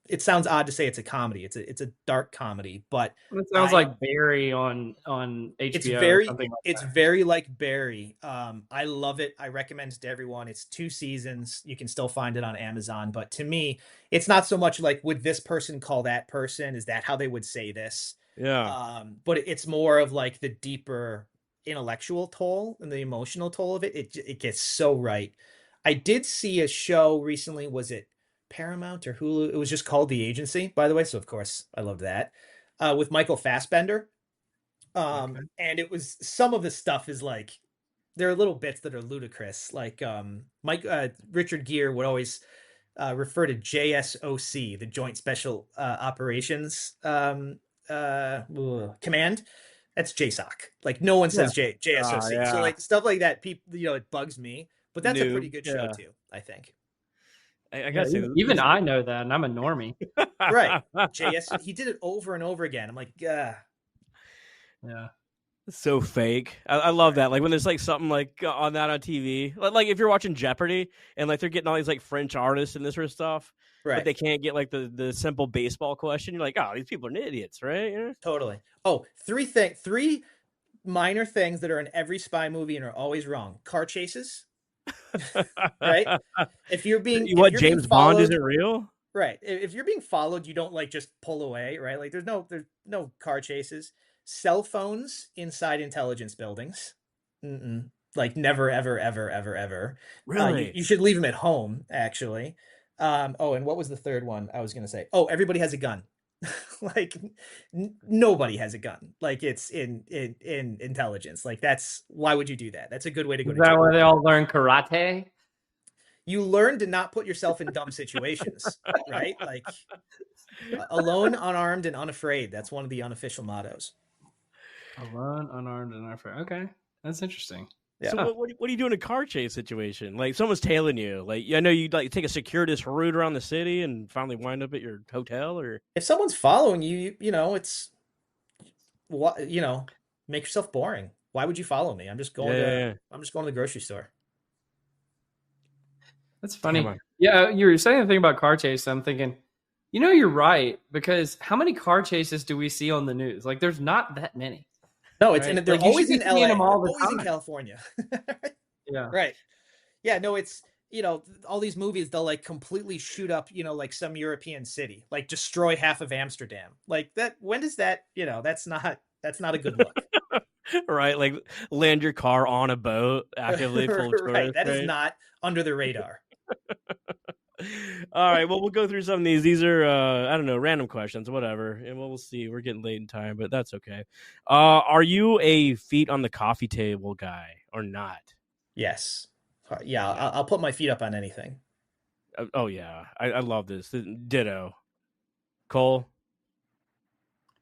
S2: odd to say it's a comedy. It's a dark comedy, but
S3: it sounds like Barry on HBO.
S2: It's very like Barry. I love it. I recommend it to everyone. It's 2 seasons. You can still find it on Amazon. But to me, it's not so much like, would this person call that person? Is that how they would say this?
S1: Yeah.
S2: But it's more of like the deeper intellectual toll and the emotional toll of it. It gets so right. I did see a show recently. Was it Paramount or Hulu? It was just called The Agency, by the way. So of course I loved that, with Michael Fassbender. And it was, some of the stuff is like, there are little bits that are ludicrous. Like Richard Gere would always refer to JSOC, the Joint Special Operations Command. That's JSOC. Like no one says JSOC. So like stuff like that, people, it bugs me. But that's a pretty good show too, I think.
S1: I gotta say,
S3: even I know that, and I'm a normie.
S2: Right. JS, he did it over and over again. I'm like, yeah.
S1: So fake. I love that. Like when there's like something like on TV, like if you're watching Jeopardy and like they're getting all these like French artists and this sort of stuff,
S2: right?
S1: But they can't get like the simple baseball question. You're like, oh, these people are idiots, right? You know?
S2: Totally. Oh, three minor things that are in every spy movie and are always wrong. Car chases. Right? If you're being
S1: James Bond isn't real?
S2: Right. If you're being followed, you don't like just pull away, right? Like there's no car chases. Cell phones inside intelligence buildings. Like never, ever, ever, ever, ever.
S1: Really?
S2: You should leave them at home, actually. Oh, and what was the third one I was going to say? Oh, everybody has a gun. Like nobody has a gun. Like it's in intelligence. Like why would you do that? That's a good way to go.
S3: Is that where they all learn karate?
S2: You learn to not put yourself in dumb situations, right? Like alone, unarmed, and unafraid. That's one of the unofficial mottos.
S3: Alone, unarmed, and unafraid. Okay, that's interesting.
S1: Yeah. So what do you do in a car chase situation? Like someone's tailing you. Like I know you like take a circuitous route around the city and finally wind up at your hotel. Or
S2: if someone's following you, it's what make yourself boring. Why would you follow me? I'm just going to the grocery store.
S3: That's funny. Yeah, you were saying the thing about car chase. I'm thinking, you're right, because how many car chases do we see on the news? Like, there's not that many.
S2: No, it's and they're like, always in LA,
S3: always
S2: in California.
S3: Yeah.
S2: Right. Yeah. No, it's all these movies. They'll like completely shoot up, like some European city, like destroy half of Amsterdam. Like that. When does that? That's not a good look.
S1: Right, like land your car on a boat actively full of tourists.
S2: Right. That is not under the radar.
S1: All right, well, we'll go through some of these. These are, I don't know, random questions, whatever. And we'll see. We're getting late in time, but that's okay. Are you a feet on the coffee table guy or not?
S2: Yes. Yeah, I'll put my feet up on anything.
S1: Oh, yeah. I love this. Ditto. Cole?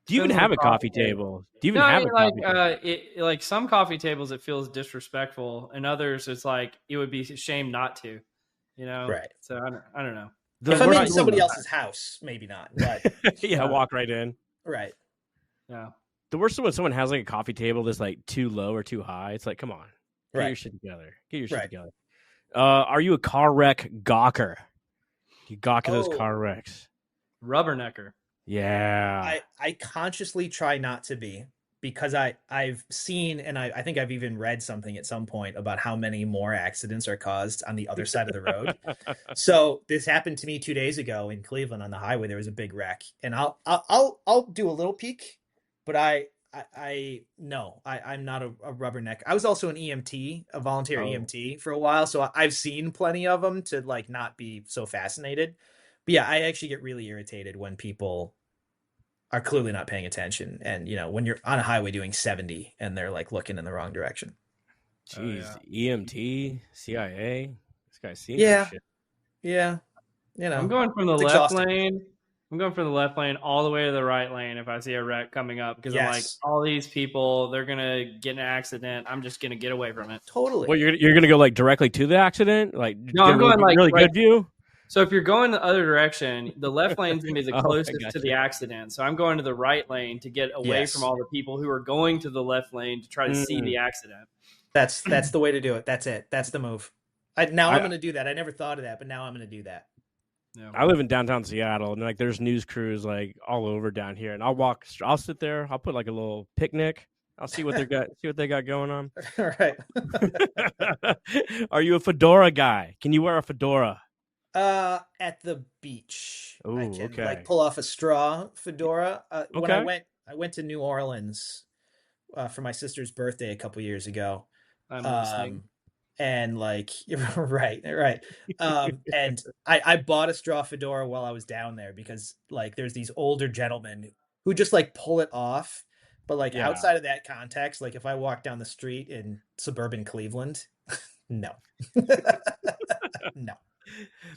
S1: Do you even have a coffee table? Do you even have a coffee table?
S3: Like some coffee tables, it feels disrespectful, and others, it's like it would be a shame not to.
S2: Right.
S3: So I don't know.
S2: If I'm in somebody else's house, maybe not. But
S1: walk right in.
S2: Right.
S3: Yeah.
S1: The worst is when someone has like a coffee table that's like too low or too high. It's like, come on, get your shit together. Together. Are you a car wreck gawker? You gawk at those car wrecks.
S3: Rubbernecker.
S1: Yeah.
S2: I consciously try not to be, because I've seen, and I think I've even read something at some point about how many more accidents are caused on the other side of the road. So this happened to me 2 days ago in Cleveland on the highway. There was a big wreck, and I'll do a little peek, but I'm not a rubberneck. I was also an EMT, a volunteer EMT for a while. So I've seen plenty of them to like not be so fascinated. But yeah, I actually get really irritated when people are clearly not paying attention. And, when you're on a highway doing 70 and they're like looking in the wrong direction.
S1: Jeez, EMT, CIA, this guy's seeing shit.
S2: Yeah.
S3: I'm going from the left lane. I'm going from the left lane all the way to the right lane if I see a wreck coming up, because I'm like, all these people, they're going to get in an accident. I'm just going to get away from it.
S2: Totally.
S1: Well, you're going to go like directly to the accident? Like,
S3: no, I'm going like
S1: really good view?
S3: So if you're going the other direction, the left lane is going to be the closest to the accident. So I'm going to the right lane to get away from all the people who are going to the left lane to try to see the accident.
S2: That's the way to do it. That's it. That's the move. I'm going to do that. I never thought of that, but now I'm going to do that.
S1: Yeah. I live in downtown Seattle, and like there's news crews like all over down here, and I'll sit there. I'll put like a little picnic. I'll see what they got going on.
S2: All right.
S1: Are you a fedora guy? Can you wear a fedora?
S2: At the beach.
S1: Ooh,
S2: I can like pull off a straw fedora. When I went to New Orleans for my sister's birthday a couple years ago.
S3: I'm listening.
S2: And like, right. And I bought a straw fedora while I was down there, because like there's these older gentlemen who just like pull it off. But like outside of that context, like if I walk down the street in suburban Cleveland, no. No.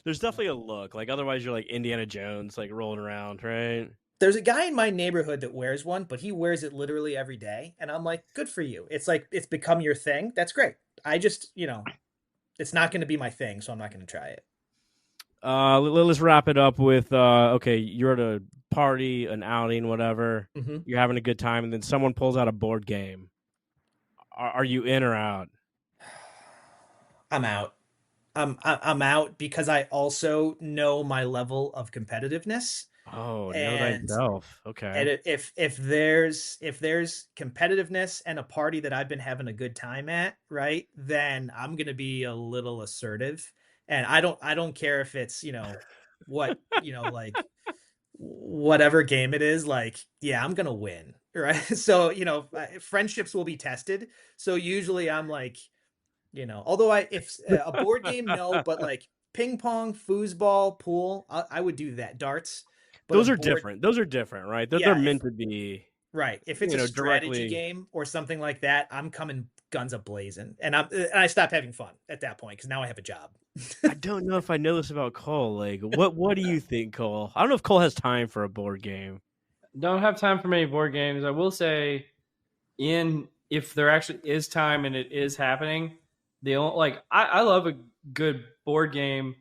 S1: There's definitely a look. Like otherwise you're like Indiana Jones, like rolling around, right?
S2: There's a guy in my neighborhood that wears one, but he wears it literally every day. And I'm like, good for you. It's like, it's become your thing. That's great. I just, It's not going to be my thing, so I'm not going to try it.
S1: Let's wrap it up with okay, you're at a party, an outing, whatever.
S2: Mm-hmm.
S1: You're having a good time, and then someone pulls out a board game. Are you in or out?
S2: I'm out. I'm out because I also know my level of competitiveness.
S1: Oh, know thyself. Okay.
S2: And if there's competitiveness and a party that I've been having a good time at, right, then I'm gonna be a little assertive. And I don't care if it's, what, like whatever game it is, like, yeah, I'm gonna win, right? So, friendships will be tested. So usually I'm like, although if a board game, no, but like ping pong, foosball, pool, I would do that. Darts. But
S1: those are different. Those are different, right? They're meant to be.
S2: Right. If it's a strategy game or something like that, I'm coming guns a-blazing. And I stop having fun at that point because now I have a job.
S1: I don't know if I know this about Cole. Like, what do you think, Cole? I don't know if Cole has time for a board game.
S3: Don't have time for many board games. I will say, if there actually is time and it is happening, I love a good board game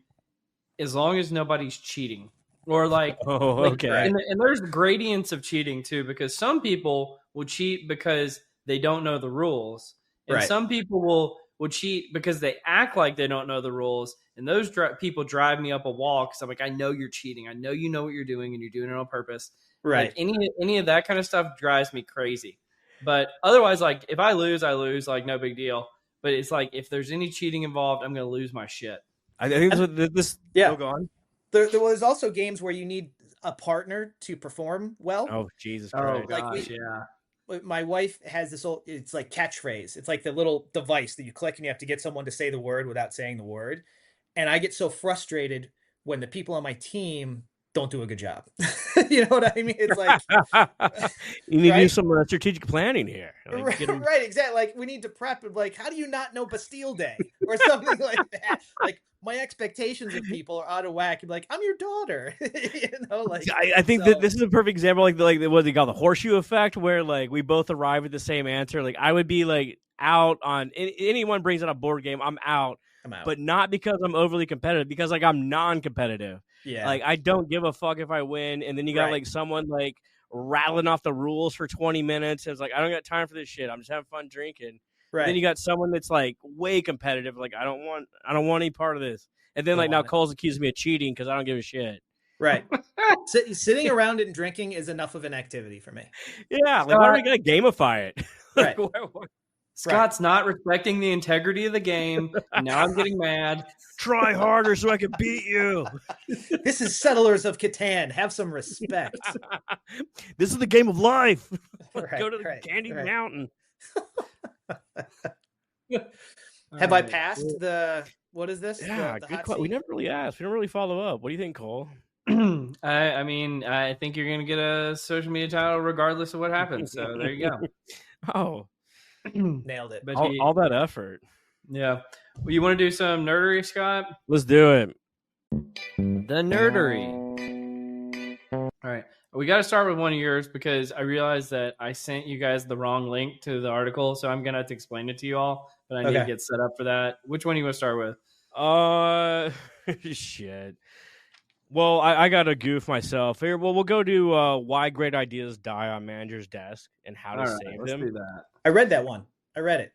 S3: as long as nobody's cheating. Or
S1: okay.
S3: And there's gradients of cheating too, because some people will cheat because they don't know the rules, and some people will cheat because they act like they don't know the rules, and those people drive me up a wall because I'm like, I know you're cheating, I know you know what you're doing, and you're doing it on purpose.
S2: Right.
S3: Like any of that kind of stuff drives me crazy. But otherwise, like if I lose, I lose, like no big deal. But it's like if there's any cheating involved, I'm gonna lose my shit.
S1: I think this.
S2: Yeah.
S1: Oh, go on.
S2: There was also games where you need a partner to perform well.
S1: Oh, Jesus Christ.
S3: Oh, gosh, yeah.
S2: My wife has this it's like catchphrase. It's like the little device that you click and you have to get someone to say the word without saying the word. And I get so frustrated when the people on my team don't do a good job. You know what I mean? It's like
S1: you need to do some strategic planning here.
S2: Like, right, exactly. Like we need to prep. Like, how do you not know Bastille Day or something like that? Like my expectations of people are out of whack. You're like, I'm your daughter.
S1: I think that this is a perfect example. Like what they call the horseshoe effect, where like we both arrive at the same answer. Like I would be like out on anyone brings out a board game, I'm out. But not because I'm overly competitive, because like I'm non-competitive.
S2: Yeah.
S1: Like I don't give a fuck if I win. And then you got like someone like rattling off the rules for 20 minutes. And it's like, I don't got time for this shit. I'm just having fun drinking. Right. And then you got someone that's like way competitive. Like I don't want any part of this. And then like now Cole's accusing me of cheating because I don't give a shit.
S2: Right. Sitting around and drinking is enough of an activity for me.
S1: Yeah. Like why are we going to gamify it?
S2: Right.
S3: Scott's not respecting the integrity of the game. Now I'm getting mad.
S1: Try harder so I can beat you.
S2: This is Settlers of Catan. Have some respect.
S1: This is the game of life.
S2: Right,
S1: go to the Candy Mountain.
S2: Have I passed the, what is this?
S1: Yeah, good question. We never really asked. We don't really follow up. What do you think, Cole?
S3: I mean, I think you're going to get a social media title regardless of what happens. So there you go.
S1: Oh.
S2: Nailed it.
S3: But
S1: all that effort.
S3: Yeah. Well, you want to do some nerdery, Scott?
S1: Let's do it.
S3: The nerdery. All right. We got to start with one of yours because I realized that I sent you guys the wrong link to the article. So I'm going to have to explain it to you all. But I need to get set up for that. Which one do you want to start with?
S1: Shit. Well, I got to goof myself here. Well, we'll go to why great ideas die on manager's desk and how to save them.
S3: Let's do that.
S2: I read that one. I read it.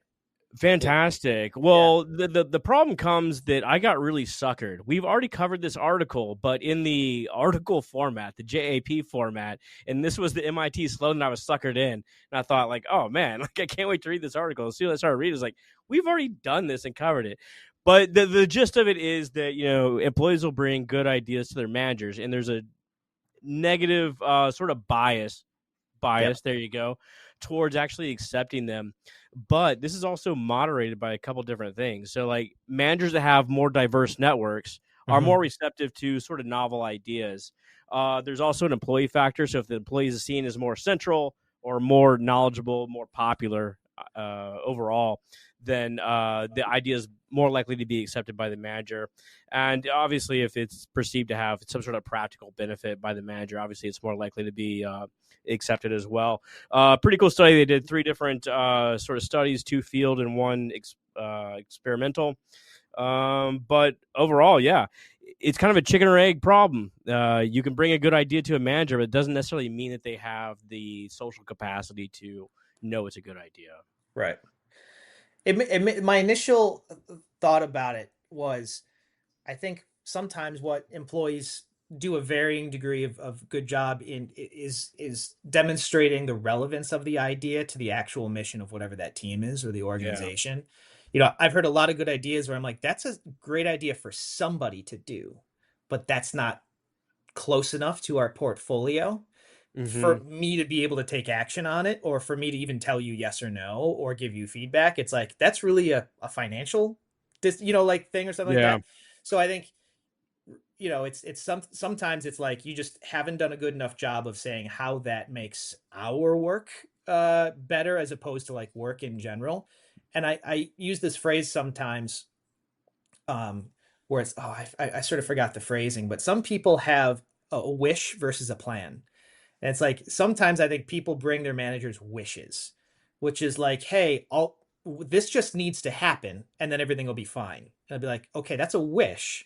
S1: Fantastic. Well, the problem comes that I got really suckered. We've already covered this article, but in the article format, the JAP format, and this was the MIT slogan I was suckered in. And I thought, like, oh, man, like I can't wait to read this article. As soon as I started reading, it's like, we've already done this and covered it. But the gist of it is that, employees will bring good ideas to their managers, and there's a negative sort of bias, there you go, towards actually accepting them. But this is also moderated by a couple different things. So like managers that have more diverse networks are more receptive to sort of novel ideas. There's also an employee factor. So if the employee is seen as more central or more knowledgeable, more popular overall, then the idea is more likely to be accepted by the manager. And obviously, if it's perceived to have some sort of practical benefit by the manager, obviously it's more likely to be accepted as well. Pretty cool study. They did 3 different sort of studies, 2 field and 1 experimental. But overall, yeah, it's kind of a chicken or egg problem. You can bring a good idea to a manager, but it doesn't necessarily mean that they have the social capacity to know it's a good idea.
S2: Right. My initial thought about it was, I think sometimes what employees do a varying degree of good job in is demonstrating the relevance of the idea to the actual mission of whatever that team is or the organization. Yeah. You know, I've heard a lot of good ideas where I'm like, that's a great idea for somebody to do, but that's not close enough to our portfolio for me to be able to take action on it, or for me to even tell you yes or no or give you feedback. It's like, that's really a financial like thing or something like that. So I think, you know, sometimes it's like you just haven't done a good enough job of saying how that makes our work better, as opposed to like work in general. And I use this phrase sometimes where it's, I sort of forgot the phrasing, but some people have a wish versus a plan. And it's like, sometimes I think people bring their managers wishes, which is like, hey, this just needs to happen and then everything will be fine. And I'd be like, okay, that's a wish.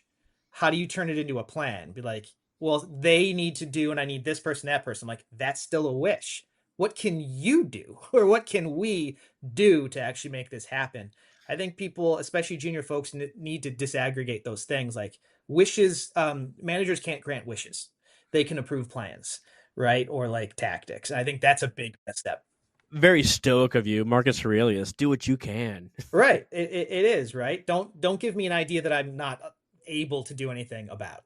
S2: How do you turn it into a plan? Be like, well, they need to do, and I need this person, that person. I'm like, that's still a wish. What can you do? Or what can we do to actually make this happen? I think people, especially junior folks, need to disaggregate those things. Like wishes, managers can't grant wishes. They can approve plans, right? Or like tactics. I think that's a big step.
S1: Very stoic of you, Marcus Aurelius. Do what you can.
S2: Right. It is, right? Don't give me an idea that I'm not able to do anything about.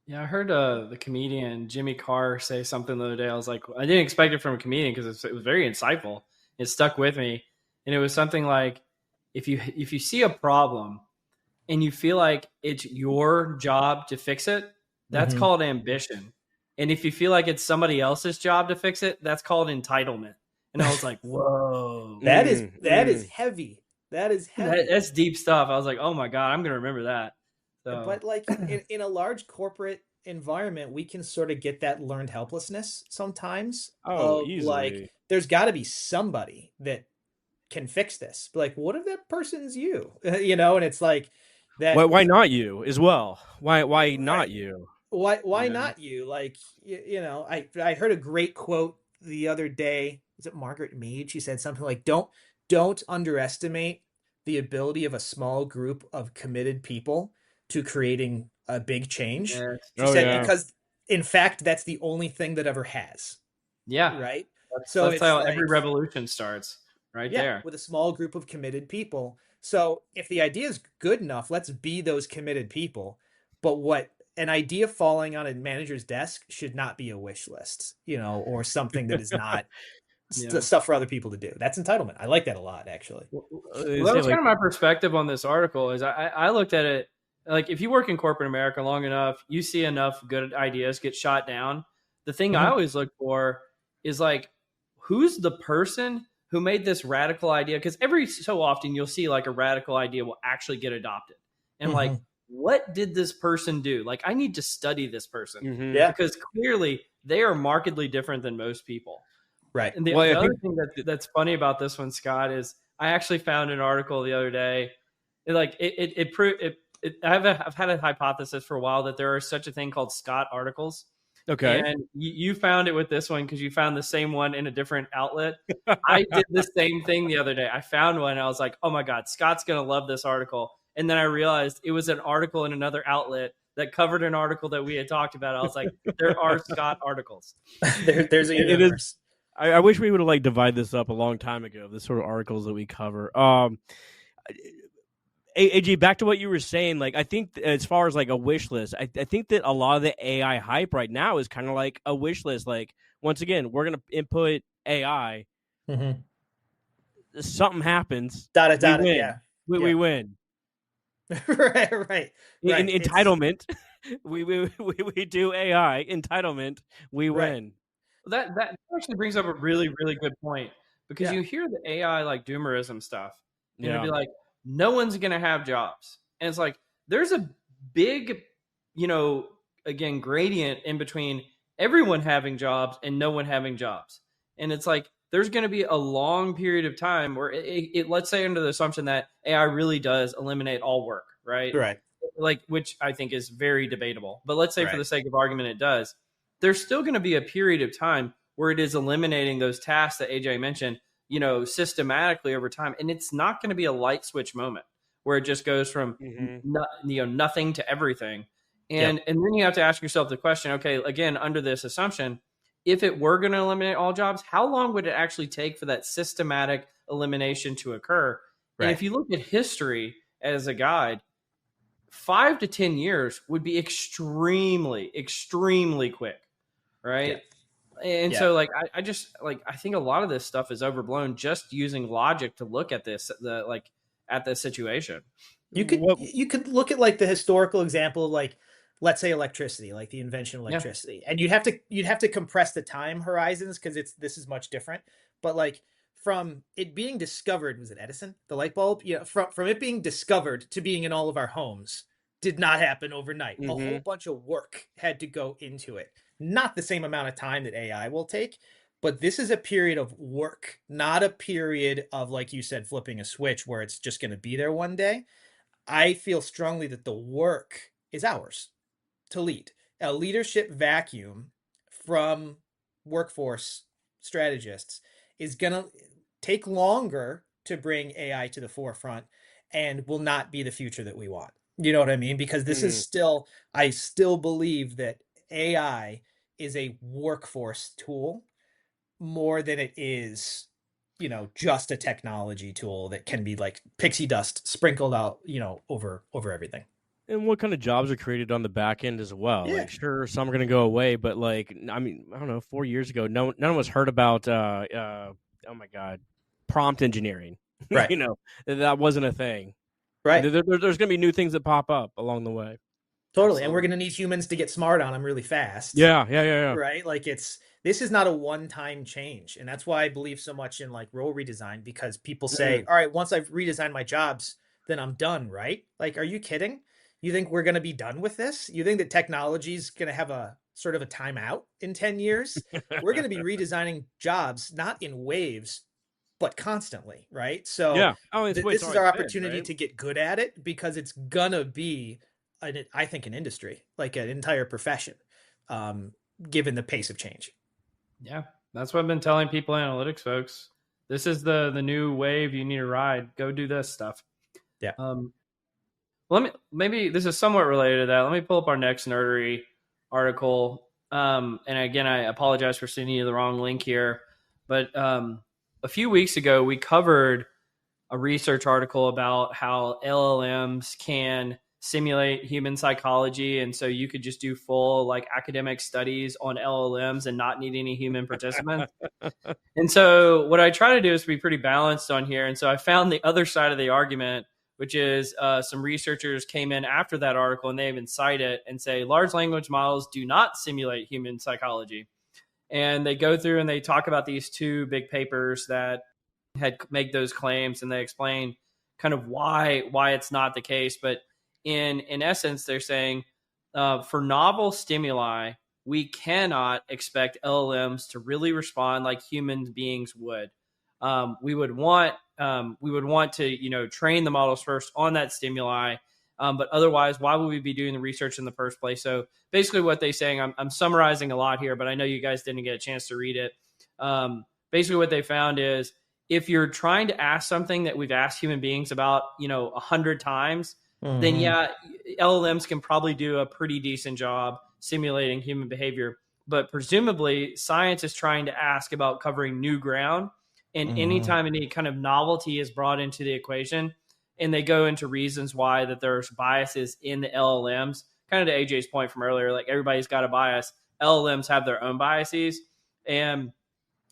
S3: Yeah, I heard the comedian Jimmy Carr say something the other day. I was like, I didn't expect it from a comedian because it was very insightful. It stuck with me, and it was something like, if you see a problem and you feel like it's your job to fix it, that's called ambition. And if you feel like it's somebody else's job to fix it, that's called entitlement. And I was like, whoa,
S2: that is heavy. That is heavy.
S3: That's deep stuff. I was like, oh my God, I'm going to remember that. So.
S2: But like in a large corporate environment, we can sort of get that learned helplessness sometimes.
S1: Easily.
S2: Like, there's got to be somebody that can fix this. But like, what if that person's you? You know, and it's like that.
S1: Why not you as well? Why not you?
S2: Why not you? Like, you know, I heard a great quote the other day. Was it Margaret Mead? She said something like, don't underestimate the ability of a small group of committed people to creating a big change. She said, because in fact, that's the only thing that ever has.
S3: Yeah.
S2: Right.
S3: So that's how every revolution starts there
S2: with a small group of committed people. So if the idea is good enough, let's be those committed people. But what an idea falling on a manager's desk should not be a wish list, you know, or something that is not stuff for other people to do. That's entitlement. I like that a lot, actually.
S3: Well, that was kind of my perspective on this article. Is I looked at it like, if you work in corporate America long enough, you see enough good ideas get shot down. The thing I always look for is like, who's the person who made this radical idea? Because every so often you'll see like a radical idea will actually get adopted. And like, what did this person do? Like, I need to study this person. Because clearly they are markedly different than most people.
S2: Right.
S3: And the other thing that's funny about this one, Scott, is I actually found an article the other day. I've had a hypothesis for a while that there are such a thing called Scott articles.
S1: Okay.
S3: And you found it with this one because you found the same one in a different outlet. I did the same thing the other day. I found one. And I was like, oh my God, Scott's going to love this article. And then I realized it was an article in another outlet that covered an article that we had talked about. I was like, there are Scott articles.
S2: There's a universe.
S1: I wish we would have like divided this up a long time ago, the sort of articles that we cover. AJ, back to what you were saying, like, I think as far as like a wish list, I think that a lot of the AI hype right now is kind of like a wish list. Like, once again, we're going to input AI. Something happens. We win.
S2: Right.
S1: Entitlement. We do AI. Entitlement. We win.
S3: That actually brings up a really, really good point, because you hear the AI like doomerism stuff, and it'd be like, no one's going to have jobs. And it's like, there's a big, again, gradient in between everyone having jobs and no one having jobs. And it's like, there's going to be a long period of time where let's say under the assumption that AI really does eliminate all work, right?
S2: Right.
S3: Like, which I think is very debatable. But let's say for
S2: Right.
S3: the sake of argument, it does. There's still going to be a period of time where it is eliminating those tasks that AJ mentioned, systematically over time. And it's not going to be a light switch moment where it just goes from nothing to everything. And then you have to ask yourself the question, okay, again, under this assumption, if it were going to eliminate all jobs, how long would it actually take for that systematic elimination to occur? Right. And if you look at history as a guide, 5 to 10 years would be extremely, extremely quick, right? Yeah. And so, like, I just I think a lot of this stuff is overblown just using logic to look at this, at this situation.
S2: You could look at like the historical example, like let's say electricity, like the invention of electricity, and you'd have to compress the time horizons because this is much different. But like from it being discovered, was it Edison, the light bulb? From it being discovered to being in all of our homes did not happen overnight. A whole bunch of work had to go into it. Not the same amount of time that AI will take, but this is a period of work, not a period of, like you said, flipping a switch where it's just going to be there one day. I feel strongly that the work is ours to lead. A leadership vacuum from workforce strategists is going to take longer to bring AI to the forefront and will not be the future that we want. You know what I mean? Because this is still, I still believe that AI is a workforce tool more than it is, just a technology tool that can be like pixie dust sprinkled out, over everything.
S1: And what kind of jobs are created on the back end as well?
S2: Yeah.
S1: Like, sure, some are going to go away, but like, I mean, I don't know, 4 years ago, none of us heard about, oh my God, prompt engineering.
S2: Right.
S1: That wasn't a thing.
S2: Right.
S1: There's going to be new things that pop up along the way.
S2: Totally. Absolutely. And we're going to need humans to get smart on them really fast.
S1: Yeah.
S2: Right. Like this is not a one-time change. And that's why I believe so much in like role redesign, because people say, all right, once I've redesigned my jobs, then I'm done. Right. Like, are you kidding? You think we're going to be done with this? You think that technology is going to have a sort of a timeout in 10 years? We're going to be redesigning jobs, not in waves, but constantly. Right. So this is our opportunity to get good at it, because it's going to be, I think, an industry, like an entire profession, given the pace of change.
S3: Yeah, that's what I've been telling people, analytics folks. This is the new wave you need to ride. Go do this stuff.
S2: Yeah.
S3: Maybe this is somewhat related to that. Let me pull up our next nerdery article. And again, I apologize for sending you the wrong link here. But a few weeks ago, we covered a research article about how LLMs can simulate human psychology, and so you could just do full like academic studies on LLMs and not need any human participants. And so what I try to do is be pretty balanced on here. And so I found the other side of the argument, which is some researchers came in after that article and they even cite it and say large language models do not simulate human psychology. And they go through and they talk about these two big papers that had made those claims, and they explain kind of why it's not the case. But in essence, they're saying for novel stimuli, we cannot expect LLMs to really respond like human beings would. We would want to train the models first on that stimuli, but otherwise, why would we be doing the research in the first place? So basically, what they're saying, I'm summarizing a lot here, but I know you guys didn't get a chance to read it. Basically, what they found is if you're trying to ask something that we've asked human beings about, 100 times. Then LLMs can probably do a pretty decent job simulating human behavior. But presumably, science is trying to ask about covering new ground. And anytime any kind of novelty is brought into the equation, and they go into reasons why that there's biases in the LLMs, kind of to AJ's point from earlier, like everybody's got a bias. LLMs have their own biases. And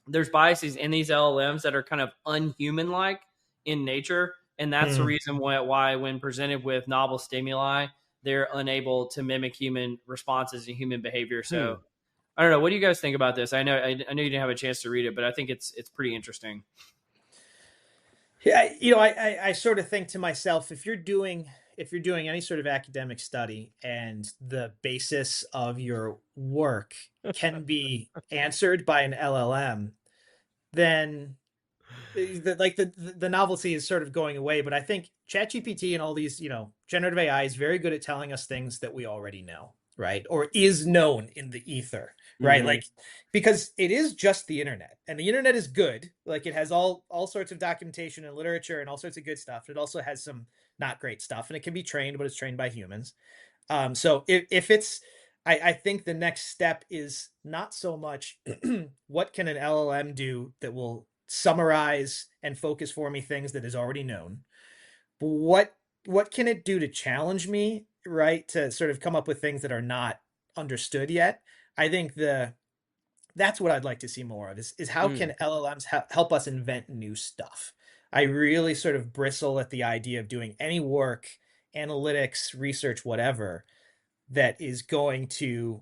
S3: there's biases in these LLMs that are kind of unhuman-like in nature. And that's the reason why when presented with novel stimuli, they're unable to mimic human responses and human behavior. So I don't know. What do you guys think about this? I know you didn't have a chance to read it, but I think it's pretty interesting.
S2: Yeah, I sort of think to myself, if you're doing any sort of academic study and the basis of your work can be answered by an LLM, then the novelty is sort of going away. But I think ChatGPT and all these, generative AI is very good at telling us things that we already know, right? Or is known in the ether, right?
S1: Mm-hmm.
S2: Like, because it is just the internet, and the internet is good. Like, it has all sorts of documentation and literature and all sorts of good stuff. It also has some not great stuff, and it can be trained, but it's trained by humans. So if it's, I think the next step is not so much what can an LLM do that will summarize and focus for me things that is already known, but what can it do to challenge me, right? To sort of come up with things that are not understood yet. I think that's what I'd like to see more of is how can LLMs help us invent new stuff. I really sort of bristle at the idea of doing any work, analytics, research, whatever, that is going to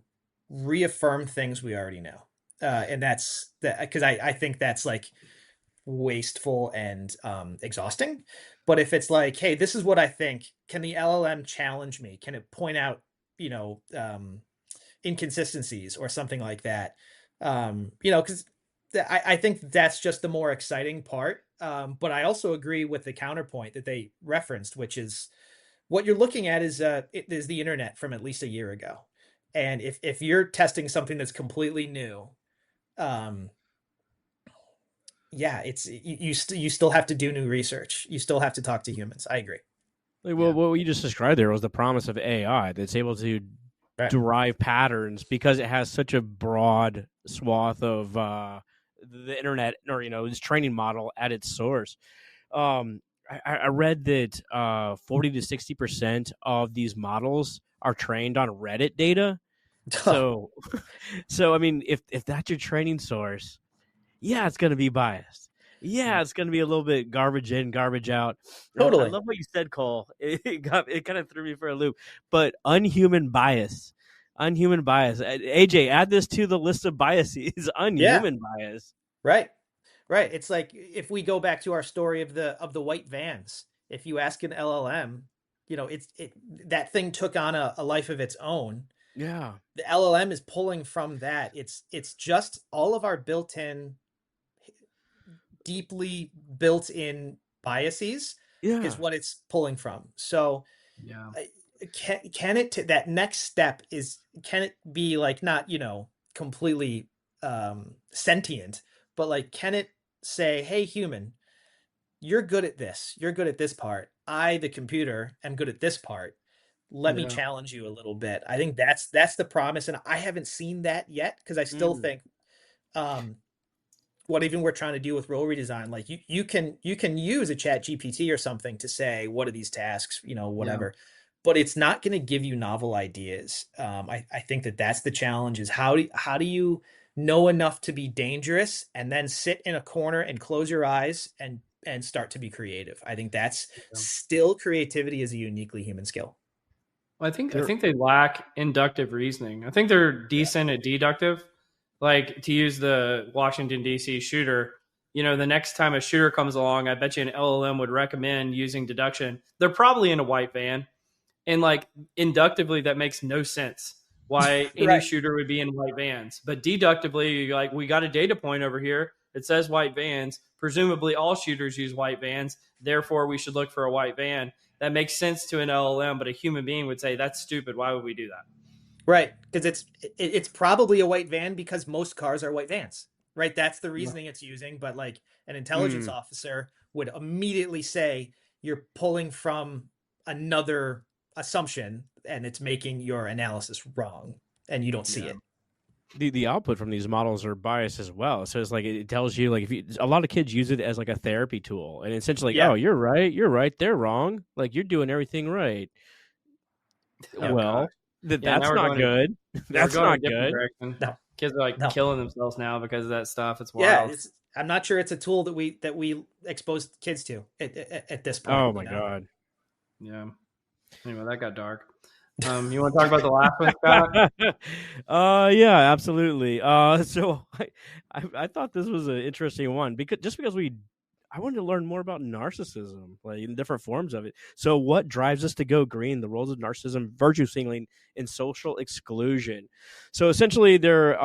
S2: reaffirm things we already know. And that's that, because I think that's like wasteful and exhausting. But if it's like, hey, this is what I think, can the LLM challenge me? Can it point out, inconsistencies or something like that? Because I think that's just the more exciting part. But I also agree with the counterpoint that they referenced, which is what you're looking at is the internet from at least a year ago. And if you're testing something that's completely new, it's you still have to do new research. You still have to talk to humans. I agree.
S1: Well, what you just described there was the promise of AI that's able to derive patterns because it has such a broad swath of the internet, or this training model at its source. I read that 40 to 60% of these models are trained on Reddit data. So I mean, if that's your training source, yeah, it's going to be biased. Yeah, it's going to be a little bit garbage in, garbage out.
S2: Totally.
S1: I love what you said, Cole. It kind of threw me for a loop. But unhuman bias. AJ, add this to the list of biases. Unhuman bias.
S2: Right. It's like if we go back to our story of the white vans. If you ask an LLM, that thing took on a life of its own.
S1: Yeah.
S2: The LLM is pulling from that. It's just all of our built-in, deeply built-in biases is what it's pulling from. So can it that next step is, can it be like not completely sentient, but like can it say, hey human, you're good at this, you're good at this part, I the computer am good at this part, let me challenge you a little bit. I think that's the promise, and I haven't seen that yet because I still think what even we're trying to do with role redesign, like you can use a chat GPT or something to say, what are these tasks, whatever, but it's not going to give you novel ideas. I think that's the challenge, is how do you know enough to be dangerous and then sit in a corner and close your eyes and start to be creative. I think that's still, creativity is a uniquely human skill.
S3: Well, I think they lack inductive reasoning. I think they're decent at deductive. Like, to use the Washington, D.C. shooter, the next time a shooter comes along, I bet you an LLM would recommend using deduction. They're probably in a white van. And like inductively, that makes no sense why any shooter would be in white vans. But deductively, you're like, we got a data point over here. It says white vans. Presumably all shooters use white vans. Therefore, we should look for a white van. That makes sense to an LLM, but a human being would say, that's stupid. Why would we do that?
S2: Right, because it's probably a white van because most cars are white vans, right? That's the reasoning it's using. But like an intelligence officer would immediately say, you're pulling from another assumption and it's making your analysis wrong and you don't see it.
S1: The output from these models are biased as well. So it's like it tells you, like, a lot of kids use it as like a therapy tool, and essentially like, oh, you're right, they're wrong, like you're doing everything right. That's not good. That's not good.
S3: No. Kids are like killing themselves now because of that stuff. It's wild.
S2: I'm not sure it's a tool that we expose kids to at this point.
S1: Oh my God.
S3: Yeah. Anyway, that got dark. You want to talk about the last one, Scott?
S1: Yeah, absolutely. So I thought this was an interesting one because we I wanted to learn more about narcissism, like in different forms of it. So, what drives us to go green? The roles of narcissism, virtue signaling, and social exclusion. So, essentially, they're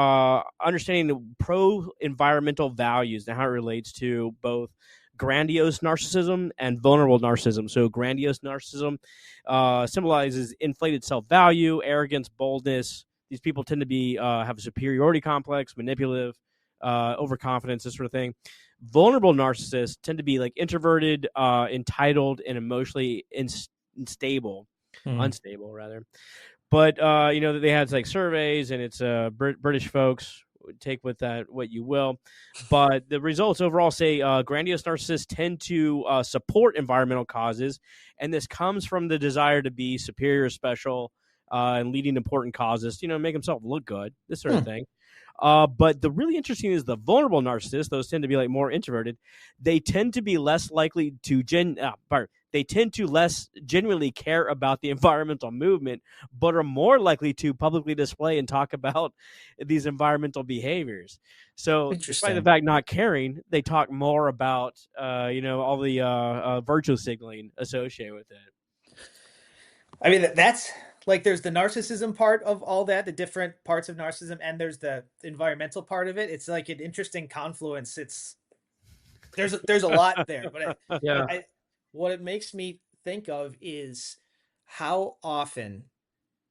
S1: understanding the pro-environmental values and how it relates to both grandiose narcissism and vulnerable narcissism. So, grandiose narcissism symbolizes inflated self-value, arrogance, boldness. These people tend to be have a superiority complex, manipulative, overconfidence, this sort of thing. Vulnerable narcissists tend to be like introverted, entitled, and emotionally unstable rather. But they had like surveys, and it's British folks. Take with that what you will, but the results overall say grandiose narcissists tend to support environmental causes, and this comes from the desire to be superior, special, and leading important causes. Make themselves look good, this sort of thing. But the really interesting is the vulnerable narcissists. Those tend to be like more introverted. They tend to be less likely to they tend to less genuinely care about the environmental movement, but are more likely to publicly display and talk about these environmental behaviors. So, despite the fact not caring, they talk more about all the virtue signaling associated with it.
S2: I mean, that's like there's the narcissism part of all that, the different parts of narcissism, and there's the environmental part of it. It's like an interesting confluence. There's a lot there, but what it makes me think of is how often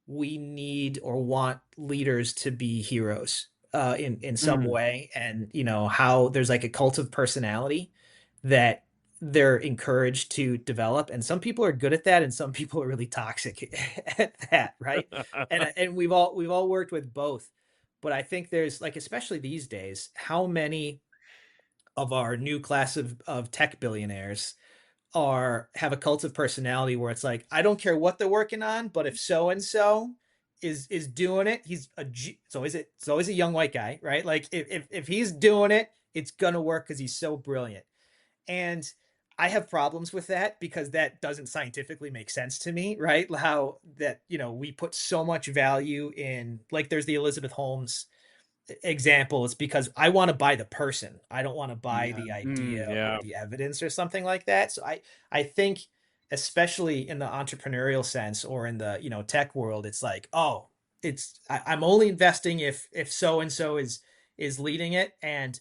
S2: we need or want leaders to be heroes in some way, and how there's like a cult of personality that they're encouraged to develop, and some people are good at that and some people are really toxic at that, right? and we've all worked with both, but I think there's like, especially these days, how many of our new class of tech billionaires have a cult of personality where it's like, I don't care what they're working on, but if so and so is doing it, it's always a young white guy, right? Like if he's doing it, it's gonna work because he's so brilliant. And I have problems with that because that doesn't scientifically make sense to me, right? How that, we put so much value in, like, there's the Elizabeth Holmes example. It's because I want to buy the person. I don't want to buy the idea or the evidence or something like that. So I think, especially in the entrepreneurial sense or in the, tech world, it's like, oh, I'm only investing if so-and-so is leading it. And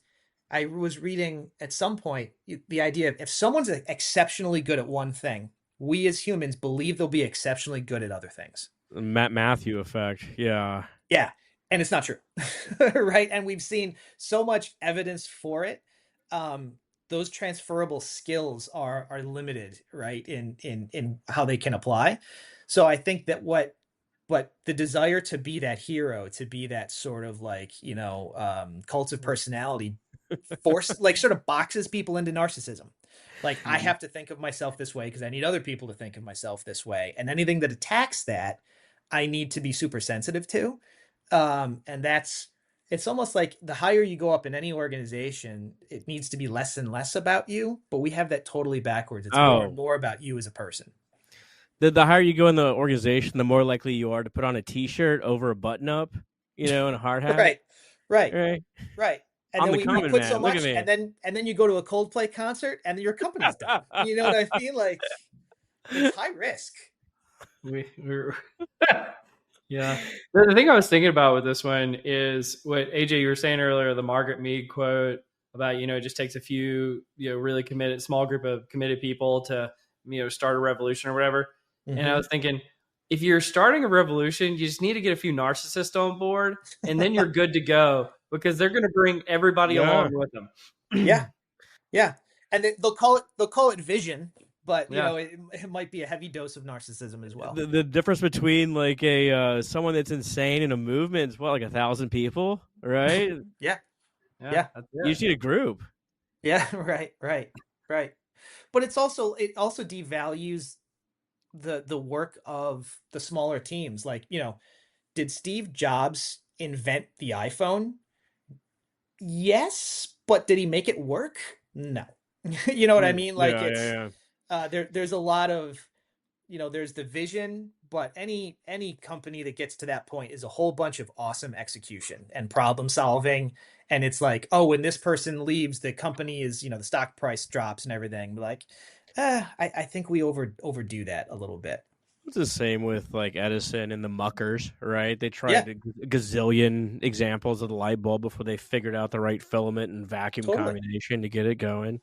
S2: I was reading at some point the idea of, if someone's exceptionally good at one thing, we as humans believe they'll be exceptionally good at other things.
S1: Matthew effect. Yeah.
S2: Yeah. And it's not true. Right. And we've seen so much evidence for it. Those transferable skills are limited, right, in how they can apply. So I think that but the desire to be that hero, to be that sort of like, cult of personality, like sort of boxes people into narcissism. Like, I have to think of myself this way because I need other people to think of myself this way. And anything that attacks that, I need to be super sensitive to. And it's almost like the higher you go up in any organization, it needs to be less and less about you, but we have that totally backwards. It's more and more about you as a person.
S1: The higher you go in the organization, the more likely you are to put on a t-shirt over a button up, and a hard hat.
S2: Right. And
S1: I'm
S2: then
S1: we
S2: put so much, and then you go to a Coldplay concert and your company's done. You know what I mean? Like, it's high risk.
S3: Yeah. The thing I was thinking about with this one is what AJ, you were saying earlier, the Margaret Mead quote about, it just takes a few, really committed, small group of committed people to, start a revolution or whatever. Mm-hmm. And I was thinking, if you're starting a revolution, you just need to get a few narcissists on board, and then you're good to go, because they're going to bring everybody along with them.
S2: Yeah. And they'll call it vision, but it might be a heavy dose of narcissism as well.
S1: The difference between like someone that's insane in a movement is like 1,000 people, right?
S2: Yeah.
S1: You just need a group.
S2: Yeah. Right. But it also devalues the work of the smaller teams. Like, did Steve Jobs invent the iPhone? Yes, but did he make it work? No. You know what I mean? Like, there's a lot of, there's the vision, but any company that gets to that point is a whole bunch of awesome execution and problem solving. And it's like, oh, when this person leaves, the company is, the stock price drops and everything. Like, I think we overdo that a little bit.
S1: It's the same with like Edison and the muckers, right? They tried a gazillion examples of the light bulb before they figured out the right filament and vacuum combination to get it going.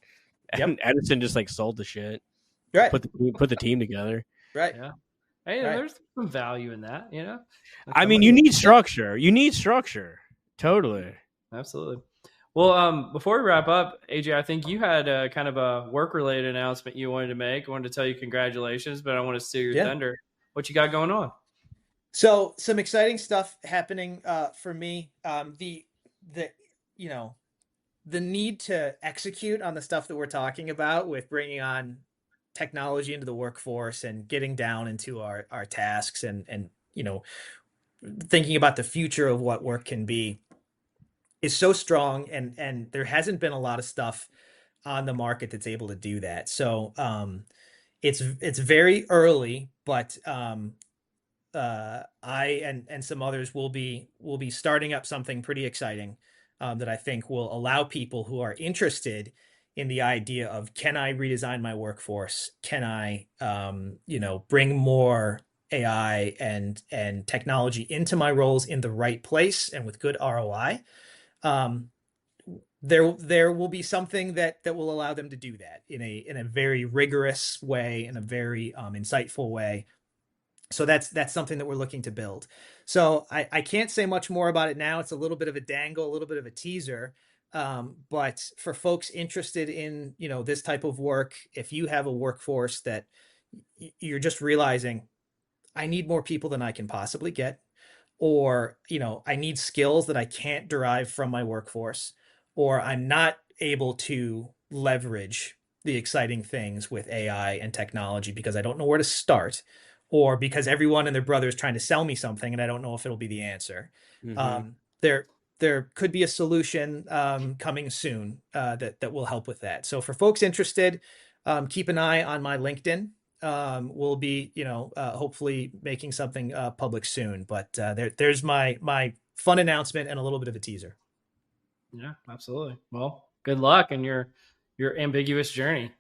S1: And Edison just like sold the shit,
S2: right?
S1: Put the team together,
S2: right?
S3: Yeah. Hey, there's some value in that,
S1: I mean, you need structure. You need structure. Totally.
S3: Absolutely. Well, before we wrap up, AJ, I think you had a kind of a work-related announcement you wanted to make. I wanted to tell you congratulations, but I want to steal your thunder. What you got going on?
S2: So some exciting stuff happening for me. The need to execute on the stuff that we're talking about with bringing on technology into the workforce and getting down into our tasks and thinking about the future of what work can be is so strong, and there hasn't been a lot of stuff on the market that's able to do that. So it's very early, but I and some others will be starting up something pretty exciting that I think will allow people who are interested in the idea of, can I redesign my workforce? Can I bring more AI and technology into my roles in the right place and with good ROI? There will be something that will allow them to do that in a very rigorous way, in a very insightful way. So that's something that we're looking to build. So I can't say much more about it now. It's a little bit of a dangle, a little bit of a teaser. But for folks interested in, this type of work, if you have a workforce that you're just realizing, I need more people than I can possibly get, or, I need skills that I can't derive from my workforce, or I'm not able to leverage the exciting things with AI and technology because I don't know where to start, or because everyone and their brother is trying to sell me something and I don't know if it'll be the answer. Mm-hmm. There could be a solution coming soon that will help with that. So for folks interested, keep an eye on my LinkedIn. We'll be, hopefully making something public soon. But there's my fun announcement and a little bit of a teaser.
S3: Yeah, absolutely. Well, good luck in your ambiguous journey.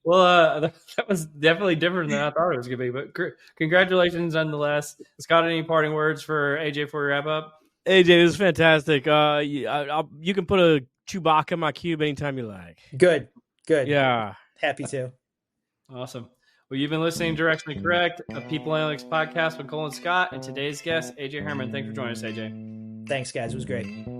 S3: Well, that was definitely different than I thought it was going to be. But congratulations nonetheless. Scott, any parting words for AJ before we wrap up?
S1: AJ, this is fantastic. You can put a Chewbacca in my cube anytime you like.
S2: Good.
S1: Yeah.
S2: Happy to.
S3: Awesome. Well, you've been listening to Directionally Correct, a People Analytics podcast with Cole and Scott, and today's guest, AJ Herrmann. Thanks for joining us, AJ.
S2: Thanks, guys. It was great.